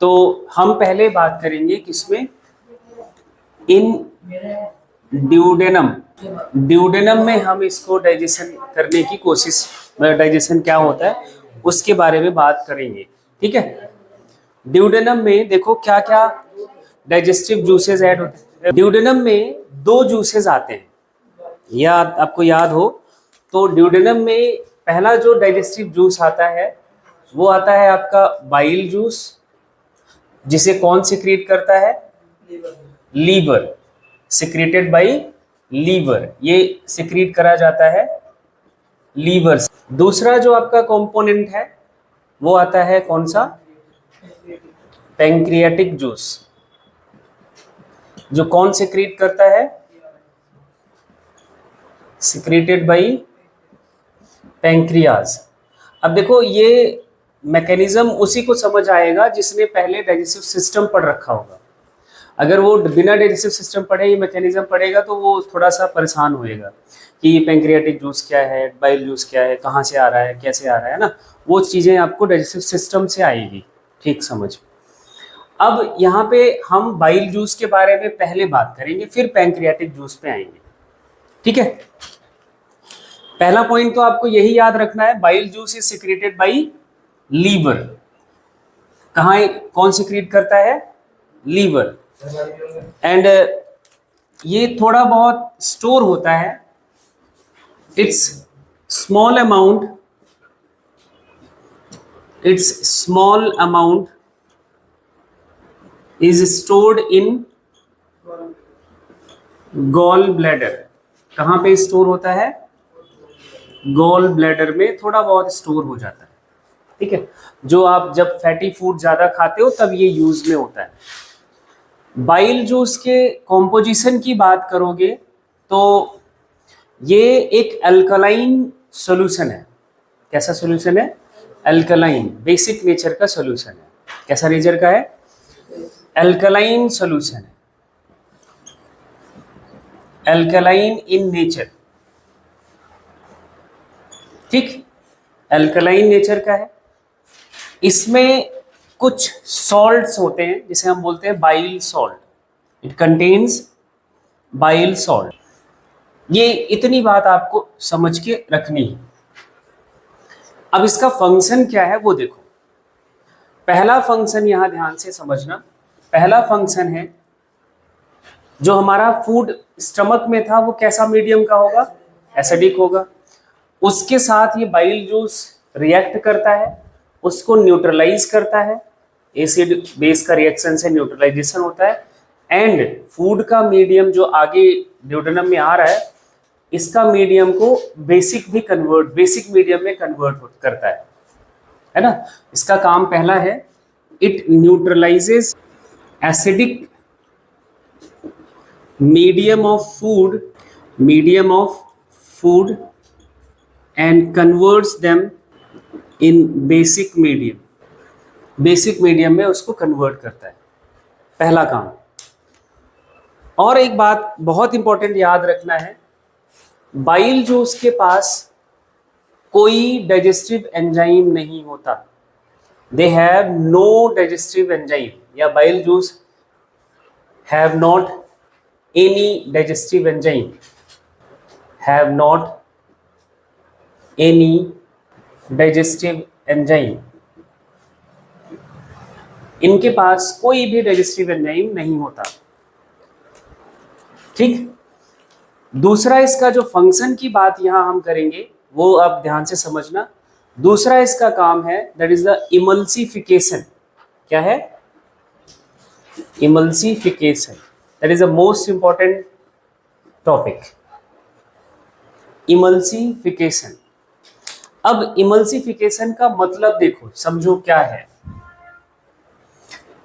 तो हम पहले बात करेंगे किसमें? इन ड्यूडेनम। ड्यूडेनम में हम इसको डाइजेशन करने की कोशिश, डाइजेशन क्या होता है उसके बारे में बात करेंगे। ठीक है, ड्यूडेनम में देखो क्या क्या डाइजेस्टिव जूसेस ऐड होते हैं। ड्यूडेनम में 2 जूसेस आते हैं, या आपको याद हो तो ड्यूडेनम में पहला जो डाइजेस्टिव जूस आता है वो आता है आपका बाइल जूस, जिसे कौन सिक्रीट करता है? लीवर। सिक्रीटेड बाई लीवर, ये सिक्रीट करा जाता है लीवर से। दूसरा जो आपका कंपोनेंट है वो आता है कौन सा? पैंक्रियाटिक जूस, जो कौन सिक्रीट करता है? Secreted by pancreas. अब देखो ये मैकेनिज्म उसी को समझ आएगा जिसने पहले डाइजेस्टिव सिस्टम पढ़ रखा होगा। अगर वो बिना डाइजेस्टिव सिस्टम पढ़े ये मैकेनिज्म पढ़ेगा तो वो थोड़ा सा परेशान होएगा कि ये पैंक्रियाटिक जूस क्या है, बाइल जूस क्या है, कहाँ से आ रहा है, कैसे आ रहा है ना, वो चीज़ें आपको डाइजेस्टिव सिस्टम से आएगी। ठीक समझ। अब यहाँ पे हम बाइल जूस के बारे में पहले बात करेंगे, फिर पैंक्रियाटिक जूस पे आएंगे। ठीक है, पहला पॉइंट तो आपको यही याद रखना है, bile juice is secreted by liver. कहाँ, कौन सिक्रीट करता है? लीवर। एंड ये थोड़ा बहुत स्टोर होता है, it's small amount its small amount is stored in gall bladder. कहाँ पे स्टोर होता है? गॉल ब्लैडर में थोड़ा बहुत स्टोर हो जाता है, ठीक है। जो आप जब फैटी फूड ज्यादा खाते हो तब ये यूज में होता है। बाइल जूस के कॉम्पोजिशन की बात करोगे तो ये एक अल्कलाइन सॉल्यूशन है। कैसा सॉल्यूशन है? अल्कलाइन, बेसिक नेचर का सॉल्यूशन है। कैसा नेचर का है? अल्कलाइन सॉल्यूशन है, अल्कलाइन इन नेचर, ठीक, अल्कलाइन नेचर का है। इसमें कुछ सॉल्ट्स होते हैं जिसे हम बोलते हैं bile salt. It contains bile salt. ये इतनी बात आपको समझ के रखनी है। अब इसका फंक्शन क्या है वो देखो। पहला फंक्शन यहां ध्यान से समझना। पहला फंक्शन है, जो हमारा फूड स्टमक में था वो कैसा मीडियम का होगा? एसिडिक होगा। उसके साथ ये बाइल जूस रिएक्ट करता है, उसको न्यूट्रलाइज करता है। एसिड बेस का रिएक्शन से न्यूट्रलाइजेशन होता है। एंड फूड का मीडियम जो आगे ड्यूडेनम में आ रहा है, इसका मीडियम को बेसिक मीडियम में कन्वर्ट करता है ना। इसका काम पहला है, it neutralises acidic medium of food and converts them in basic medium में उसको कन्वर्ट करता है। पहला काम। और एक बात बहुत इंपॉर्टेंट याद रखना है, बाइल जूस के पास कोई डाइजेस्टिव एंजाइम नहीं होता। They have no digestive enzyme, या bile juice have not any digestive enzyme, have not any digestive enzyme. इनके पास कोई भी डाइजेस्टिव एंजाइम नहीं होता, ठीक। दूसरा, इसका जो फंक्शन की बात यहां हम करेंगे वो अब ध्यान से समझना। दूसरा इसका काम है, दैट इज द इमल्सिफिकेशन। क्या है? Emulsification. That is the most important topic, emulsification. अब इमल्सिफिकेशन का मतलब देखो, समझो क्या है।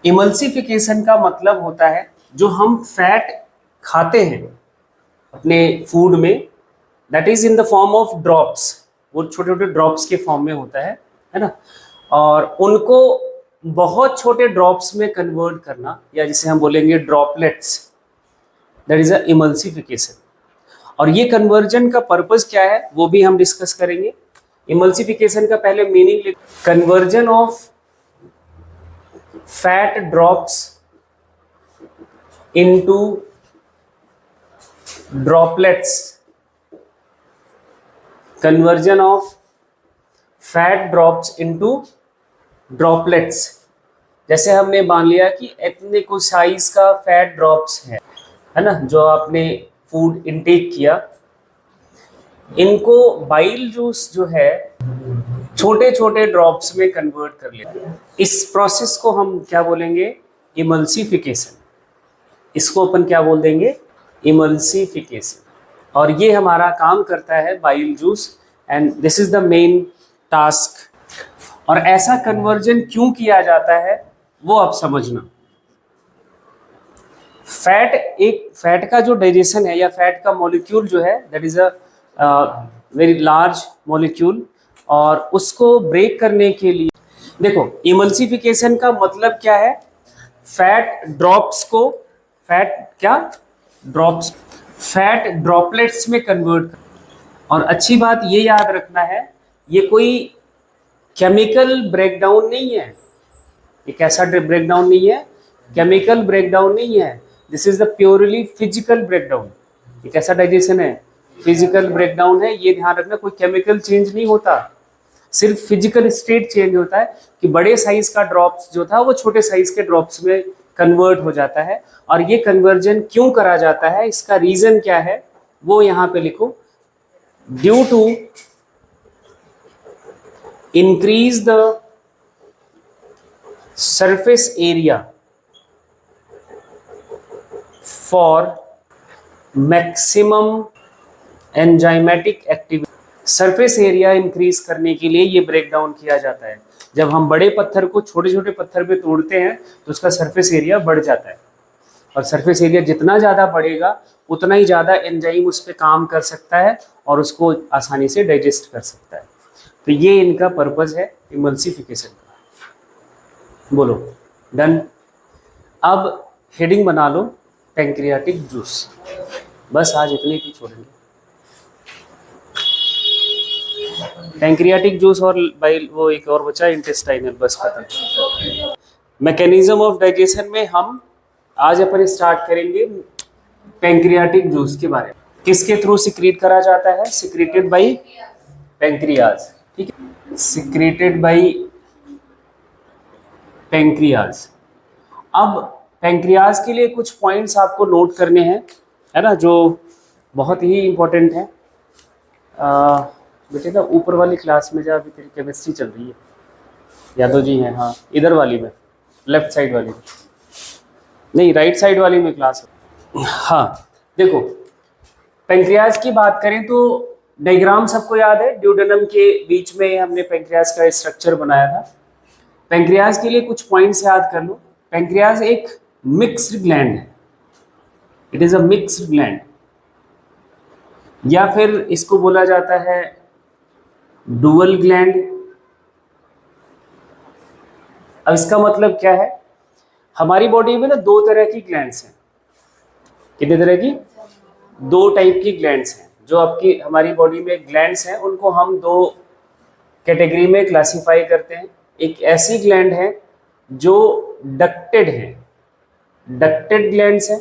इमल्सिफिकेशन का मतलब होता है, जो हम फैट खाते हैं अपने फूड में, that is in the form of drops. वो छोटे छोटे ड्रॉप्स के फॉर्म में होता है ना। और उनको बहुत छोटे ड्रॉप्स में कन्वर्ट करना, या जिसे हम बोलेंगे droplets, that is a emulsification. और ये कन्वर्जन का पर्पस क्या है वो भी हम डिस्कस करेंगे। इमल्सिफिकेशन का पहले meaning, conversion of fat drops into droplets, conversion of fat drops into droplets. जैसे हमने मान लिया कि इतने को साइज का फैट ड्रॉप्स है ना, जो आपने फूड इनटेक किया, इनको बाइल जूस जो है छोटे छोटे ड्रॉप्स में कन्वर्ट कर लेते हैं। इस प्रोसेस को हम क्या बोलेंगे? इमल्सिफिकेशन। इसको अपन क्या बोल देंगे? इमल्सिफिकेशन। और ये हमारा काम करता है bile juice, and this is the main task. और ऐसा कन्वर्जन क्यों किया जाता है वो आप समझना। फैट का जो डाइजेशन है, या फैट का मॉलिक्यूल जो है, that is a very large molecule, और उसको ब्रेक करने के लिए देखो, इमल्सिफिकेशन का मतलब क्या है? फैट ड्रॉपलेट्स में कन्वर्ट कर। और अच्छी बात ये याद रखना है, ये कोई केमिकल ब्रेकडाउन नहीं है। ये कैसा ब्रेकडाउन नहीं है? केमिकल ब्रेकडाउन नहीं है। This is the purely physical breakdown. ये कैसा डाइजेशन है? फिजिकल ब्रेकडाउन है। ये ध्यान रखना, कोई केमिकल चेंज नहीं होता, सिर्फ फिजिकल स्टेट चेंज होता है कि बड़े साइज का ड्रॉप्स जो था वो छोटे साइज के ड्रॉप्स में कन्वर्ट हो जाता है। और ये कन्वर्जन क्यों करा जाता है, इसका रीजन क्या है वो यहां पे लिखो। Due to increase the surface area for maximum enzymatic activity. Surface area increase करने के लिए ये ब्रेक डाउन किया जाता है। जब हम बड़े पत्थर को छोटे छोटे पत्थर पे तोड़ते हैं तो उसका सरफेस एरिया बढ़ जाता है, और सरफेस एरिया जितना ज़्यादा बढ़ेगा उतना ही ज़्यादा एंजाइम उस पर काम कर सकता है और उसको आसानी से डाइजेस्ट कर सकता है। तो ये इनका पर्पज़ है इमल्सिफिकेशन का। बोलो डन। अब हेडिंग बना लो पैंक्रियाटिक जूस। बस आज इतने की छोड़ेंगे। पैंक्रियाटिक जूस और बाइल, वो एक और बचा इंटेस्टाइनल, बस खत्म। मैकेनिज्म ऑफ डाइजेशन में हम आज अपन स्टार्ट करेंगे पैंक्रियाटिक जूस के बारे में। किसके थ्रू सिक्रीट करा जाता है? Secreted by pancreas. ठीक है, सिक्रीटेड बाई पैंक्रियाज। अब पैंक्रियाज के लिए कुछ पॉइंट्स आपको नोट करने हैं, है ना, जो बहुत ही इंपॉर्टेंट है। बेटे ना ऊपर वाली क्लास में जा, अभी तेरी केमिस्ट्री चल रही है, यादव जी हैं, हाँ इधर वाली में, लेफ्ट साइड वाली में नहीं, राइट साइड वाली में क्लास है। हाँ देखो, पैंक्रियाज की बात करें तो डायग्राम सबको याद है, ड्यूडेनम के बीच में हमने पैंक्रियाज का स्ट्रक्चर बनाया था। पैंक्रियाज के लिए कुछ पॉइंट्स याद कर लो। पैंक्रियाज एक मिक्स्ड ग्लैंड है, it is a mixed gland, या फिर इसको बोला जाता है डुअल ग्लैंड। अब इसका मतलब क्या है? हमारी बॉडी में ना दो तरह की ग्लैंड्स हैं। कितने तरह की? दो टाइप की ग्लैंड्स हैं। जो आपकी हमारी बॉडी में ग्लैंड्स हैं उनको हम दो कैटेगरी में क्लासिफाई करते हैं। एक ऐसी ग्लैंड है जो डक्टेड है, डक्टेड ग्लैंड्स है,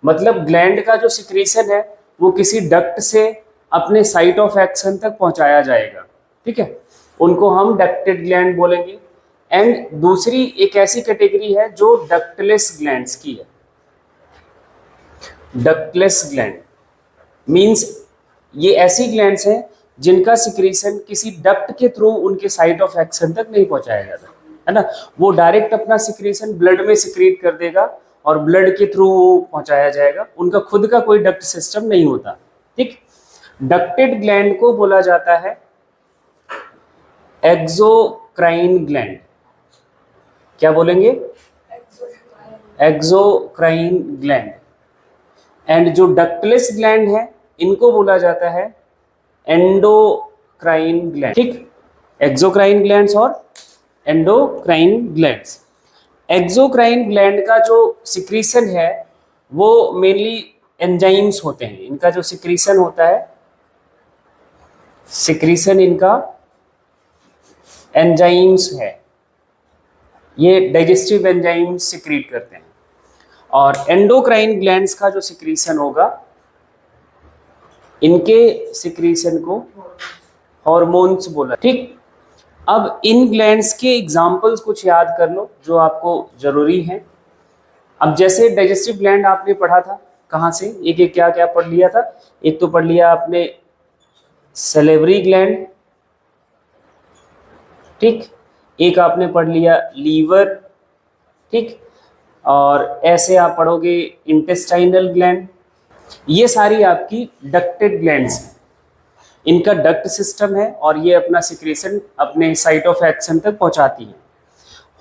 मतलब ग्लैंड का जो सिक्रीशन है वो किसी डक्ट से अपने साइट ऑफ एक्शन तक पहुंचाया जाएगा। ठीक है, उनको हम डक्टेड ग्लैंड बोलेंगे। एंड दूसरी एक ऐसी कैटेगरी है जो डक्टलेस ग्लैंड्स की है। डक्टलेस ग्लैंड मींस ये ऐसी ग्लैंड्स हैं जिनका सिक्रीशन किसी डक्ट के थ्रू उनके साइट ऑफ एक्शन तक नहीं पहुंचाया जाता, है ना। वो डायरेक्ट अपना सिक्रीशन ब्लड में सिक्रीट कर देगा और ब्लड के थ्रू वो पहुंचाया जाएगा। उनका खुद का कोई डक्ट सिस्टम नहीं होता। ठीक, डक्टेड ग्लैंड को बोला जाता है एक्सोक्राइन ग्लैंड। क्या बोलेंगे? Exocrine gland. एंड जो डक्टलेस ग्लैंड है इनको बोला जाता है एंडोक्राइन ग्लैंड। ठीक, एक्सोक्राइन ग्लैंड्स और एंडोक्राइन ग्लैंड्स। एक्सोक्राइन ग्लैंड का जो सिक्रीशन है वो मेनली एंजाइम्स होते हैं। इनका जो सिक्रीशन होता है, सिक्रीशन इनका एंजाइम्स है, ये डाइजेस्टिव एंजाइम्स सिक्रीट करते हैं। और एंडोक्राइन ग्लैंड्स का जो सिक्रीशन होगा, इनके सिक्रीशन को हॉर्मोन्स बोला। ठीक, अब इन ग्लैंड्स के एग्जाम्पल्स कुछ याद कर लो जो आपको जरूरी हैं। अब जैसे डाइजेस्टिव ग्लैंड आपने पढ़ा था, कहाँ से एक एक क्या क्या पढ़ लिया था? एक तो पढ़ लिया आपने सैलिवरी ग्लैंड, ठीक, एक आपने पढ़ लिया लीवर, ठीक, और ऐसे आप पढ़ोगे इंटेस्टाइनल ग्लैंड। ये सारी आपकी डक्टेड ग्लैंड्स हैं। इनका डक्ट सिस्टम है और ये अपना सिक्रीशन अपने साइट ऑफ एक्शन तक पहुंचाती है।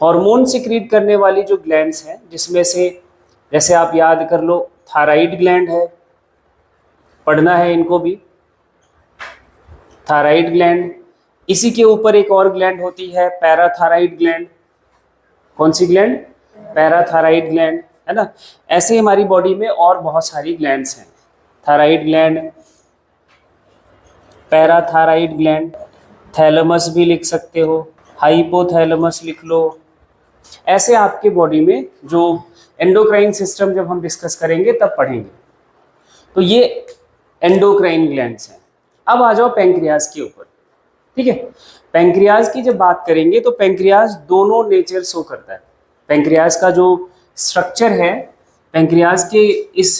हार्मोन सिक्रीट करने वाली जो ग्लैंड्स हैं, जिसमें से जैसे आप याद कर लो थायराइड ग्लैंड है, पढ़ना है इनको भी, थायराइड ग्लैंड। इसी के ऊपर एक और ग्लैंड होती है पैराथायराइड ग्लैंड। कौन सी ग्लैंड? पैराथायराइड ग्लैंड, है ना। ऐसे हमारी बॉडी में और बहुत सारी ग्लैंड्स हैं, thyroid gland, parathyroid gland, thalamus भी लिख सकते हो, हाइपोथैलेमस लिख लो। ऐसे आपके बॉडी में जो एंडोक्राइन सिस्टम जब हम डिस्कस करेंगे तब पढ़ेंगे। तो ये एंडोक्राइन ग्लैंड्स हैं। अब आ जाओ पैंक्रियाज के ऊपर। ठीक है, पैंक्रियाज की जब बात करेंगे तो पैंक्रियाज दोनों नेचर शो करता है। पैंक्रियाज का जो स्ट्रक्चर है, पैंक्रियाज के इस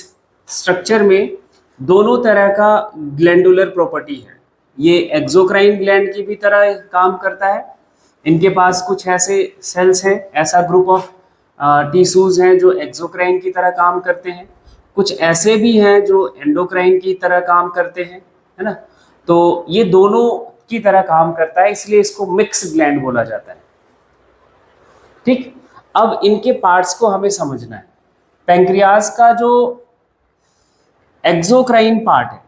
स्ट्रक्चर में दोनों तरह का ग्लैंडुलर प्रॉपर्टी है। ये एक्सोक्राइन ग्लैंड की भी तरह काम करता है इनके पास कुछ ऐसे सेल्स हैं, ऐसा ग्रुप ऑफ टिश्यूज हैं जो एक्सोक्राइन की तरह काम करते हैं, कुछ ऐसे भी हैं जो एंडोक्राइन की तरह काम करते हैं, है ना। तो ये दोनों की तरह काम करता है, इसलिए इसको मिक्स ग्लैंड बोला जाता है। ठीक, अब इनके पार्ट्स को हमें समझना है। पैंक्रियाज का जो एक्सोक्राइन पार्ट है,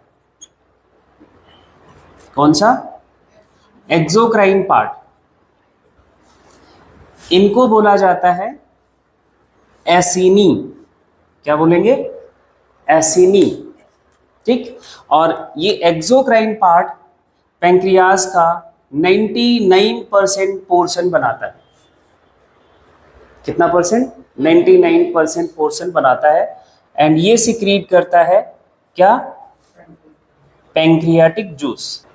कौन सा? एक्सोक्राइन पार्ट, इनको बोला जाता है एसिनी। क्या बोलेंगे? एसिनी। ठीक, और ये एक्सोक्राइन पार्ट पैंक्रियाज का 99% पोर्शन बनाता है। कितना परसेंट? 99% पोर्शन बनाता है। एंड ये सिक्रीट करता है क्या? पैंक्रियाटिक जूस,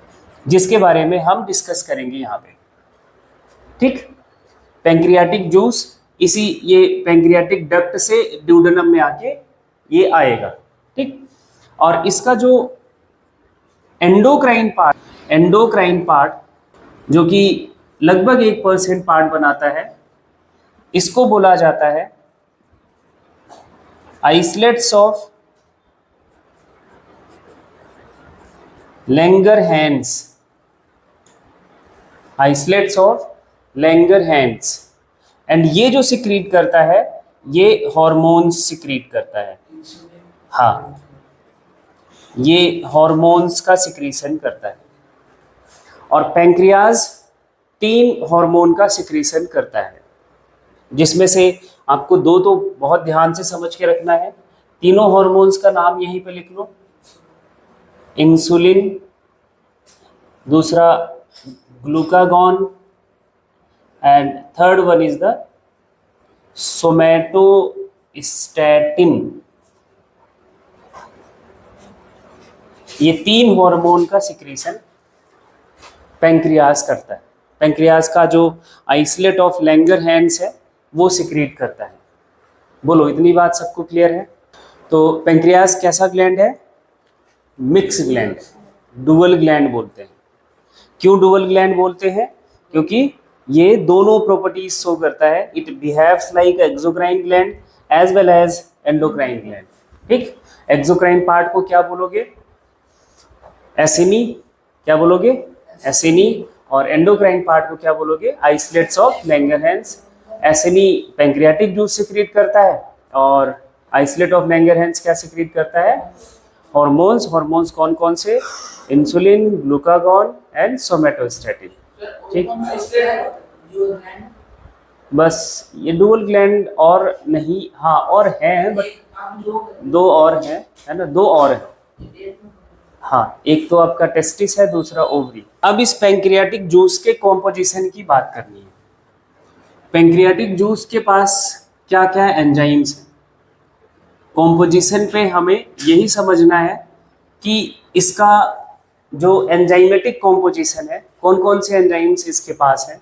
जिसके बारे में हम डिस्कस करेंगे यहाँ पे। ठीक, पैंक्रियाटिक जूस इसी ये पैंक्रियाटिक डक्ट से ड्यूडेनम में आके ये आएगा। ठीक, और इसका जो एंडोक्राइन पार्ट जो कि लगभग 1% पार्ट बनाता है, इसको बोला जाता है islets of Langerhans. Islets of Langerhans. And ये जो सिक्रीट करता है, ये हॉर्मोन्स सिक्रीट करता है। हाँ, ये हॉर्मोन्स का सिक्रीशन करता है। और पैंक्रियाज 3 हार्मोन का सिक्रीशन करता है, जिसमें से आपको 2 तो बहुत ध्यान से समझ के रखना है। तीनों हार्मोन्स का नाम यहीं पे लिख लो। इंसुलिन, दूसरा glucagon, and third one is the somatostatin. ये 3 हार्मोन का सिक्रीशन पैंक्रियाज करता है। पैंक्रियाज का जो आइसलेट ऑफ लैंगरहैंस है वो सिक्रीट करता है। बोलो, इतनी बात सबको क्लियर है? तो पैंक्रियाज कैसा ग्लैंड है? मिक्स ग्लैंड, डुअल ग्लैंड बोलते हैं। क्यों डुअल ग्लैंड बोलते हैं? क्योंकि ये दोनों प्रॉपर्टीज शो करता है। It behaves like exocrine gland as well as endocrine gland. ठीक, एक्सोक्राइन पार्ट को क्या बोलोगे? एसिनी। क्या बोलोगे? एसिनी। और एंडोक्राइन पार्ट को क्या बोलोगे? Islets of Langerhans. Acini pancreatic juice secrete करता है और आइसलेट ऑफ लैंगरहैंस क्या सिक्रीट करता है? हॉर्मोन्स। हॉर्मोन्स कौन कौन से? Insulin, glucagon and somatostatin. ठीक, बस ये डुअल ग्लैंड और नहीं, हाँ और हैं, बट 2 और हैं, है ना, 2 और हैं। हाँ, एक तो आपका टेस्टिस है, दूसरा ओवरी। अब इस पैंक्रियाटिक जूस के कॉम्पोजिशन की बात करनी है। पैंक्रियाटिक जूस के पास क्या क्या एंजाइम्स हैं? कॉम्पोजिशन पे हमें यही समझना है कि इसका जो एंजाइमेटिक कॉम्पोजिशन है, कौन कौन से एंजाइम्स इसके पास हैं।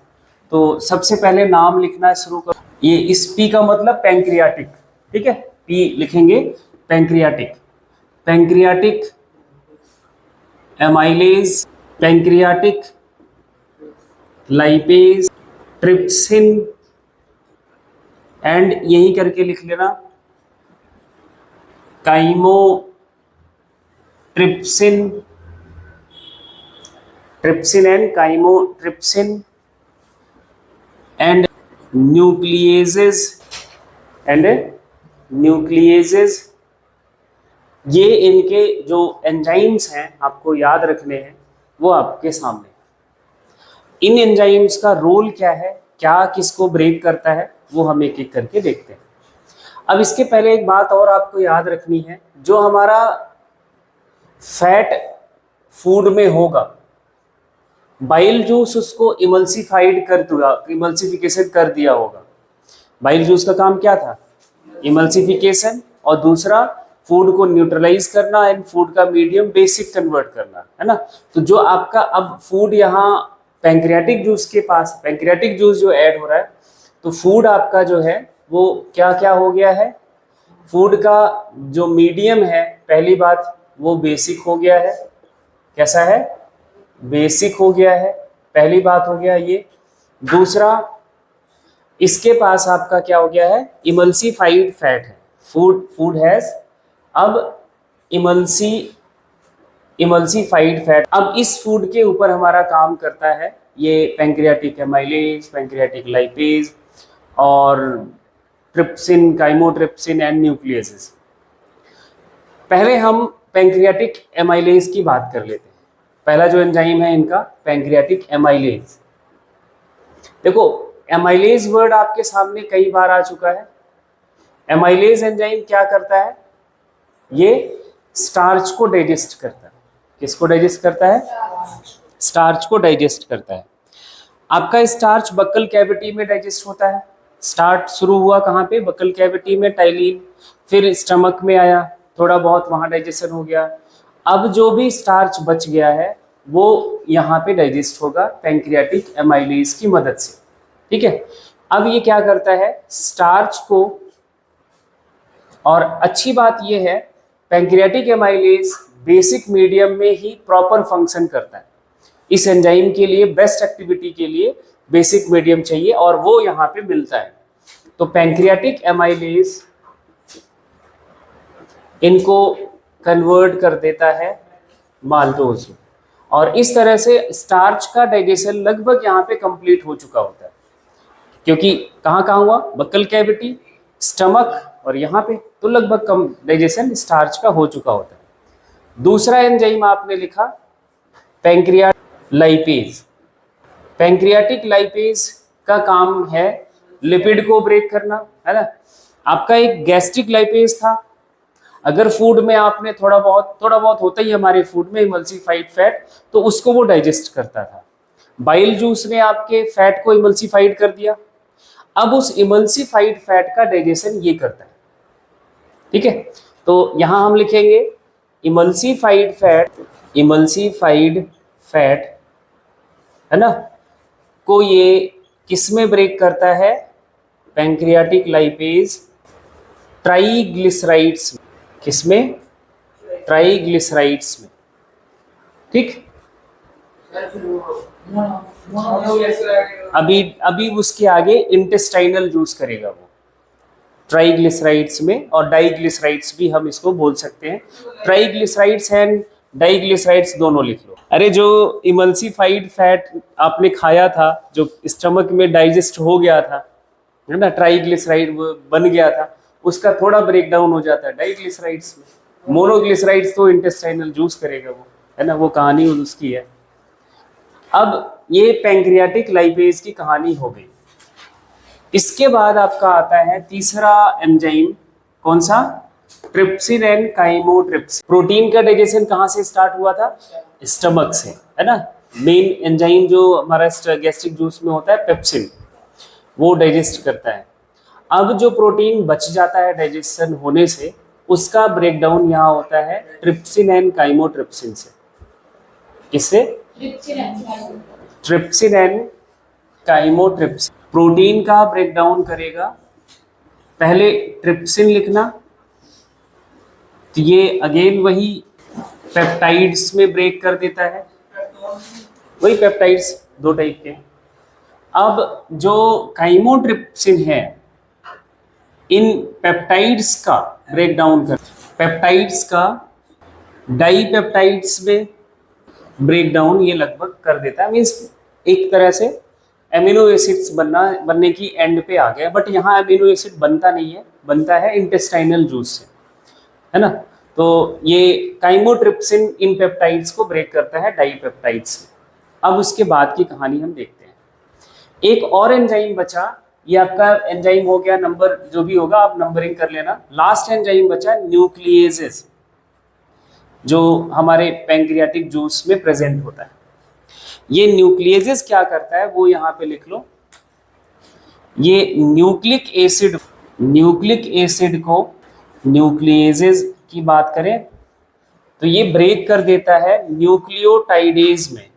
तो सबसे पहले नाम लिखना शुरू करो। ये इस पी का मतलब पैंक्रियाटिक। ठीक है, पी लिखेंगे pancreatic. Pancreatic amylase, pancreatic lipase, trypsin, and यही करके लिख लेना chymotrypsin, trypsin and chymotrypsin, and nucleases. ये इनके जो एंजाइम्स हैं आपको याद रखने हैं, वो आपके सामने। इन एंजाइम्स का रोल क्या है, क्या किसको ब्रेक करता है, वो हम एक एक करके देखते हैं। अब इसके पहले एक बात और आपको याद रखनी है, जो हमारा फैट फूड में होगा, बाइल जूस उसको इमल्सिफिकेशन कर दिया होगा। बाइल जूस का काम क्या था? इमल्सिफिकेशन, और दूसरा फूड को न्यूट्रलाइज करना एंड फूड का मीडियम बेसिक कन्वर्ट करना, है ना। तो जो आपका अब फूड यहाँ पैंक्रियाटिक जूस के पास, पैंक्रियाटिक जूस जो ऐड हो रहा है, तो फूड आपका जो है वो क्या क्या हो गया है? फूड का जो मीडियम है, पहली बात वो बेसिक हो गया है। कैसा है? बेसिक हो गया है, पहली बात हो गया ये। दूसरा, इसके पास आपका क्या हो गया है, इमल्सिफाइड फैट है, फूड हैज अब इमल्सिफाइड फैट। अब इस फूड के ऊपर हमारा काम करता है ये पैंक्रियाटिक एमाइलेज, पैंक्रियाटिक लाइपेज और ट्रिप्सिन, काइमोट्रिप्सिन एंड न्यूक्लियसेस। पहले हम पैंक्रियाटिक एमाइलेज की बात कर लेते हैं। पहला जो एंजाइम है इनका पैंक्रियाटिक एमाइलेज। देखो, एमाइलेज वर्ड आपके सामने कई बार आ चुका है। एमाइलेज एंजाइम क्या करता है, ये स्टार्च को डाइजेस्ट करता है। किसको डाइजेस्ट करता है? स्टार्च को डाइजेस्ट करता है। आपका स्टार्च बक्कल कैविटी में डाइजेस्ट होता है। स्टार्ट शुरू हुआ कहाँ पे? बक्कल कैविटी में, टाइलिन, फिर स्टमक में आया, थोड़ा बहुत वहाँ डाइजेशन हो गया। अब जो भी स्टार्च बच गया है वो यहाँ पे डाइजेस्ट होगा पैंक्रियाटिक एमाइलेज की मदद से। ठीक है, अब ये क्या करता है, स्टार्च को, और अच्छी बात ये है पैंक्रियाटिक एमाइलेज बेसिक मीडियम में ही प्रॉपर फंक्शन करता है। इस एंजाइम के लिए, बेस्ट एक्टिविटी के लिए बेसिक मीडियम चाहिए और वो यहाँ पे मिलता है। तो पैंक्रियाटिक एमाइलेज इनको कन्वर्ट कर देता है माल्टोज में, और इस तरह से स्टार्च का डाइजेशन लगभग यहाँ पे कंप्लीट हो चुका होता है। क्योंकि कहाँ कहाँ हुआ? बक्कल कैविटी, स्टमक और यहाँ पे, तो लगभग कम डाइजेशन स्टार्च का हो चुका होता है। दूसरा एंजाइम आपने लिखा पैंक्रियाटिक लाइपेज। पैंक्रियाटिक लाइपेज का काम है लिपिड को ब्रेक करना, है ना। आपका एक गैस्ट्रिक लाइपेज था। अगर फूड में आपने थोड़ा बहुत होता ही हमारे फूड में इमल्सिफाइड फैट, तो उसको वो डाइजेस्ट करता था। बाइल जूस ने आपके फैट को इमल्सिफाइड कर दिया। अब उस इमल्सिफाइड फैट का डाइजेशन ये करता है। ठीक है, तो यहां हम लिखेंगे इमल्सिफाइड फैट, है ना, को ये किस में ब्रेक करता है? पैंक्रियाटिक लाइपेज ट्राइग्लिसराइड्स में। किसमें? ट्राइग्लिसराइड्स में। ठीक, अभी उसके आगे इंटेस्टाइनल जूस करेगा वो ट्राइग्लिसराइड्स में, और डाइग्लिसराइड्स भी हम इसको बोल सकते हैं। ट्राइग्लिसराइड्स एंड डाइग्लिसराइड्स दोनों लिख लो। अरे जो इमल्सिफाइड फैट आपने खाया था, जो स्टमक में डाइजेस्ट हो गया था, है ना, ट्राइग्लिसराइड बन गया था, उसका थोड़ा ब्रेक डाउन हो जाता है डाइग्लिसराइड्स में। मोनोग्लिसराइड्स तो इंटेस्टाइनल जूस करेगा वो, है ना, वो कहानी उसकी है। अब ये पैंक्रियाटिक लाइपेज की कहानी हो गई। इसके बाद आपका आता है तीसरा एंजाइम, कौन सा? Trypsin and chymotrypsin. प्रोटीन का डाइजेशन कहाँ से स्टार्ट हुआ था? स्टमक से, है ना। मेन एंजाइम जो हमारा गैस्ट्रिक जूस में होता है पेप्सिन, वो डाइजेस्ट करता है। अब जो प्रोटीन बच जाता है डाइजेशन होने से, उसका ब्रेकडाउन यहाँ होता है ट्रिप्सिन एंड काइमोट्रिप्सिन से। किससे? Trypsin and chymotrypsin. प्रोटीन का ब्रेकडाउन करेगा, पहले ट्रिप्सिन लिखना, तो ये अगेन वही पेप्टाइड्स में ब्रेक कर देता है, वही पेप्टाइड्स दो टाइप के। अब जो काइमोट्रिप्सिन है, इन पेप्टाइड्स का ब्रेकडाउन कर, पेप्टाइड्स का डाइपेप्टाइड्स में ब्रेकडाउन ये लगभग कर देता है। मीन्स एक तरह से एमिनो एसिड्स बनने की एंड पे आ गया। बट यहाँ एमिनो एसिड बनता नहीं है, बनता है इंटेस्टाइनल जूस से, है ना। तो ये काइमोट्रिप्सिन इन पेप्टाइड्स को ब्रेक करता है डाइपेप्टाइड्स में। अब उसके बाद की कहानी हम देखते हैं। एक और एंजाइम बचा, ये आपका एंजाइम हो गया नंबर, जो भी होगा आप नंबरिंग कर लेना। लास्ट एंजाइम बचा न्यूक्लियेजेस, जो हमारे पैंक्रियाटिक जूस में प्रेजेंट होता है। ये न्यूक्लियेजेस क्या करता है वो यहाँ पे लिख लो। ये न्यूक्लिक एसिड को, न्यूक्लियेजेस की बात करें तो ये ब्रेक कर देता है न्यूक्लियोटाइडेज में,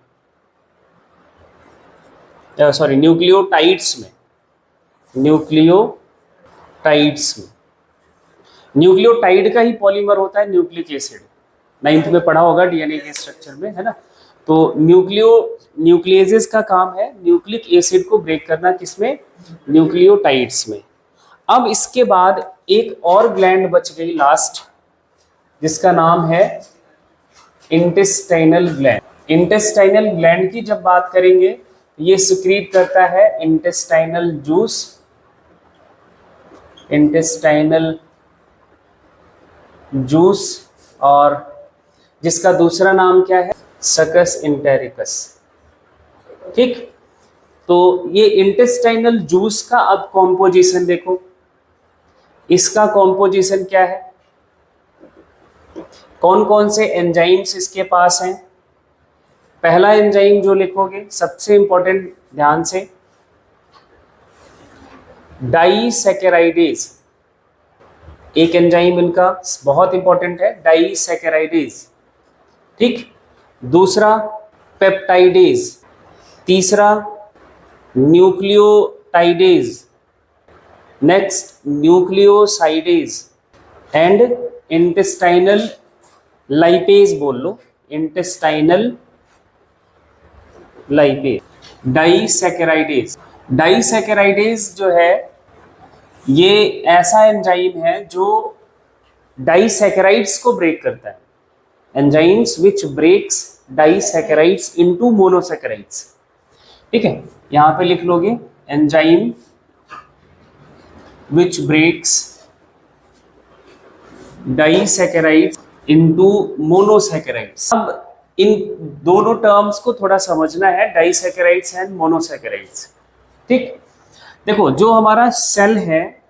सॉरी न्यूक्लियोटाइड्स में, न्यूक्लियोटाइड का ही पॉलीमर होता है न्यूक्लिक एसिड। 9th में पढ़ा होगा डीएनए के स्ट्रक्चर में, है ना। तो न्यूक्लियेजेस का काम है न्यूक्लिक एसिड को ब्रेक करना, किसमें? न्यूक्लियोटाइड्स में। अब इसके बाद एक और ग्लैंड बच गई लास्ट, जिसका नाम है इंटेस्टाइनल ग्लैंड। इंटेस्टाइनल ग्लैंड की जब बात करेंगे, ये सिक्रीट करता है इंटेस्टाइनल जूस, इंटेस्टाइनल जूस, और जिसका दूसरा नाम क्या है? सकस इंटेरिकस। ठीक, तो ये इंटेस्टाइनल जूस का अब कॉम्पोजिशन देखो, इसका कॉम्पोजिशन क्या है? कौन कौन से एंजाइम्स इसके पास हैं? पहला एंजाइम जो लिखोगे सबसे इंपॉर्टेंट, ध्यान से, डाइसैकेराइडेज। एक एंजाइम इनका बहुत इंपॉर्टेंट है, डाइसैकेराइडेज। ठीक, दूसरा पेप्टाइडेज, तीसरा nucleotidase, next nucleosidase, and intestinal lipase बोल लो, इंटेस्टाइनल लाइपेज। डाइसैकेराइडेज, डाइसैकेराइडेज जो है ये ऐसा एंजाइम है जो डाइसैकेराइड्स को ब्रेक करता है, enzymes which breaks disaccharides into monosaccharides. ठीक है, यहां पे लिख लोगे enzyme which breaks disaccharides into monosaccharides. अब इन दोनों टर्म्स को थोड़ा समझना है, डाइसैकेराइड्स एंड मोनोसैकेराइड्स। ठीक, देखो जो हमारा सेल है,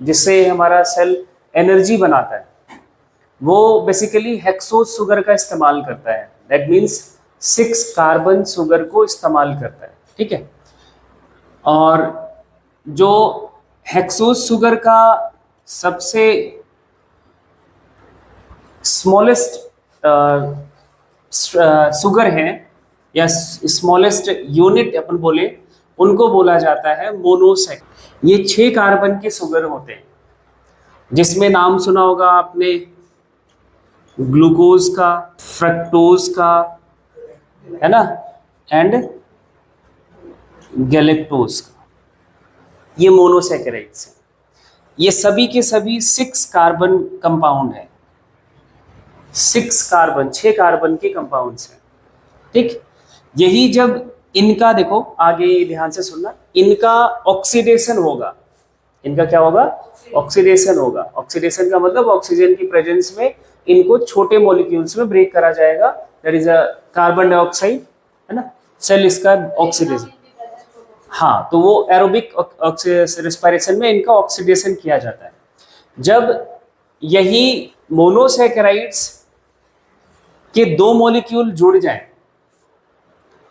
जिससे हमारा सेल एनर्जी बनाता है, वो बेसिकली हेक्सोस शुगर का इस्तेमाल करता है, दैट मीन्स 6 कार्बन शुगर को इस्तेमाल करता है। ठीक है, और जो हेक्सोस शुगर का सबसे स्मॉलेस्ट शुगर है या स्मॉलेस्ट यूनिट अपन बोले, उनको बोला जाता है मोनोसैकेराइड। ये 6 कार्बन के शुगर होते हैं, जिसमें नाम सुना होगा आपने ग्लूकोज का, फ्रक्टोज का, है ना, एंड गैलेक्टोज का। ये मोनोसैकेराइड्स हैं। ये सभी के सभी 6 कार्बन कंपाउंड है, 6 कार्बन, 6 कार्बन के कंपाउंड्स हैं। ठीक, यही जब इनका, देखो आगे ध्यान से सुनना, इनका ऑक्सीडेशन होगा, इनका क्या होगा? ऑक्सीडेशन होगा। ऑक्सीडेशन का मतलब ऑक्सीजन की प्रेजेंस में इनको छोटे मॉलिक्यूल्स में ब्रेक करा जाएगा, that is a carbon dioxide, है ना, सेल इसका ऑक्सीडेशन। हाँ, तो वो एरोबिक रेस्पिरेशन में इनका ऑक्सीडेशन किया जाता है। जब यही मोनोसैकेराइड्स के 2 मॉलिक्यूल जुड़ जाएं,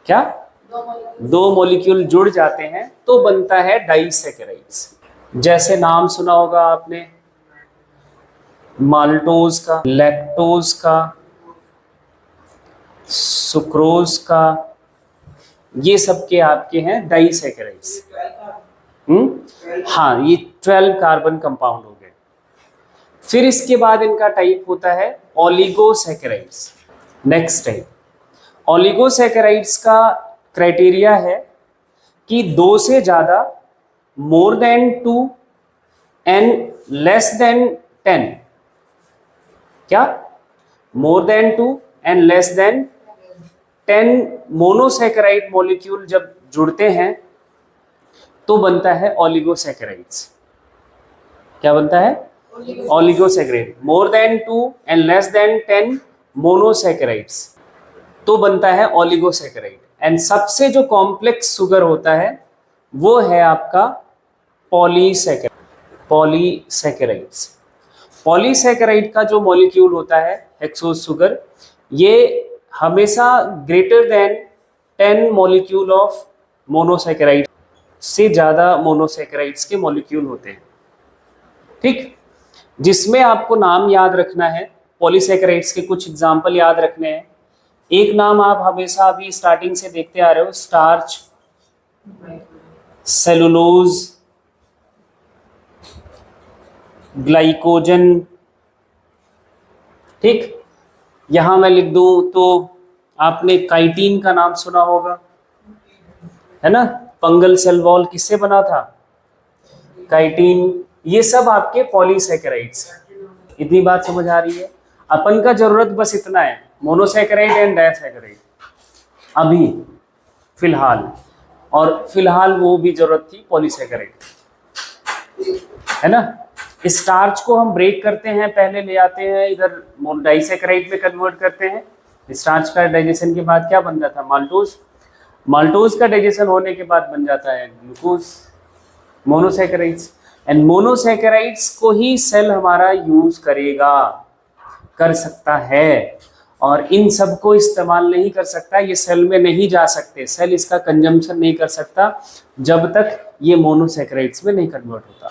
क्या 2 मॉलिक्यूल जुड़ जाते हैं तो बनता है डाइसैकेराइड्स। जैसे नाम सुना होगा आपने माल्टोज का, लैक्टोज का, सुक्रोज का, ये सब के आपके हैं डाइसैकेराइड्स। हाँ, ये 12 कार्बन कंपाउंड हो गए। फिर इसके बाद इनका टाइप होता है ओलिगोसैकेराइड्स। नेक्स्ट टाइप ओलिगोसैकेराइड्स का क्राइटेरिया है कि 2 से ज्यादा, more than 2 and less than 10। क्या? More than 2 and less than 10 monosaccharide molecule जब जुड़ते हैं तो बनता है ओलिगोसैकेराइड्स। क्या बनता है? Oligosaccharide. More than 2 and less than 10 monosaccharides तो बनता है ओलिगोसैकेराइड। एंड सबसे जो कॉम्प्लेक्स शुगर होता है वो है आपका पॉलीसैकेराइड्स। पॉलीसैकेराइड का जो मॉलिक्यूल होता है हेक्सोस शुगर, ये हमेशा greater than 10 molecule of monosaccharide से ज्यादा मोनोसैकेराइड्स के मॉलिक्यूल होते हैं। ठीक, जिसमें आपको नाम याद रखना है, पॉलीसैकेराइड्स के कुछ एग्जाम्पल याद रखने हैं। एक नाम आप हमेशा अभी स्टार्टिंग से देखते आ रहे हो, स्टार्च, सेलुलोज, ग्लाइकोजन। ठीक, यहां मैं लिख दूं तो आपने काइटिन का नाम सुना होगा, है ना। फंगल सेल वॉल किससे बना था, काइटिन। ये सब आपके पॉलीसैकेराइड्स हैं। इतनी बात समझ आ रही है। अपन का जरूरत बस इतना है, मोनोसैकेराइड एंड डायसैकेराइड अभी फिलहाल, और फिलहाल वो भी जरूरत थी पॉलीसैकेराइड, है ना। स्टार्च को हम ब्रेक करते हैं, पहले ले आते हैं इधर डाइसैकेराइड में कन्वर्ट करते हैं। स्टार्च का डाइजेशन के बाद क्या बन जाता है, माल्टोज। माल्टोज का डाइजेशन होने के बाद बन जाता है ग्लूकोज, मोनोसैकेराइड्स। एंड मोनोसैकेराइड्स को ही सेल हमारा यूज करेगा, कर सकता है, और इन सब को इस्तेमाल नहीं कर सकता, ये सेल में नहीं जा सकते, सेल इसका कंजम्पशन नहीं कर सकता जब तक ये मोनोसैकेराइड्स में नहीं कन्वर्ट होता।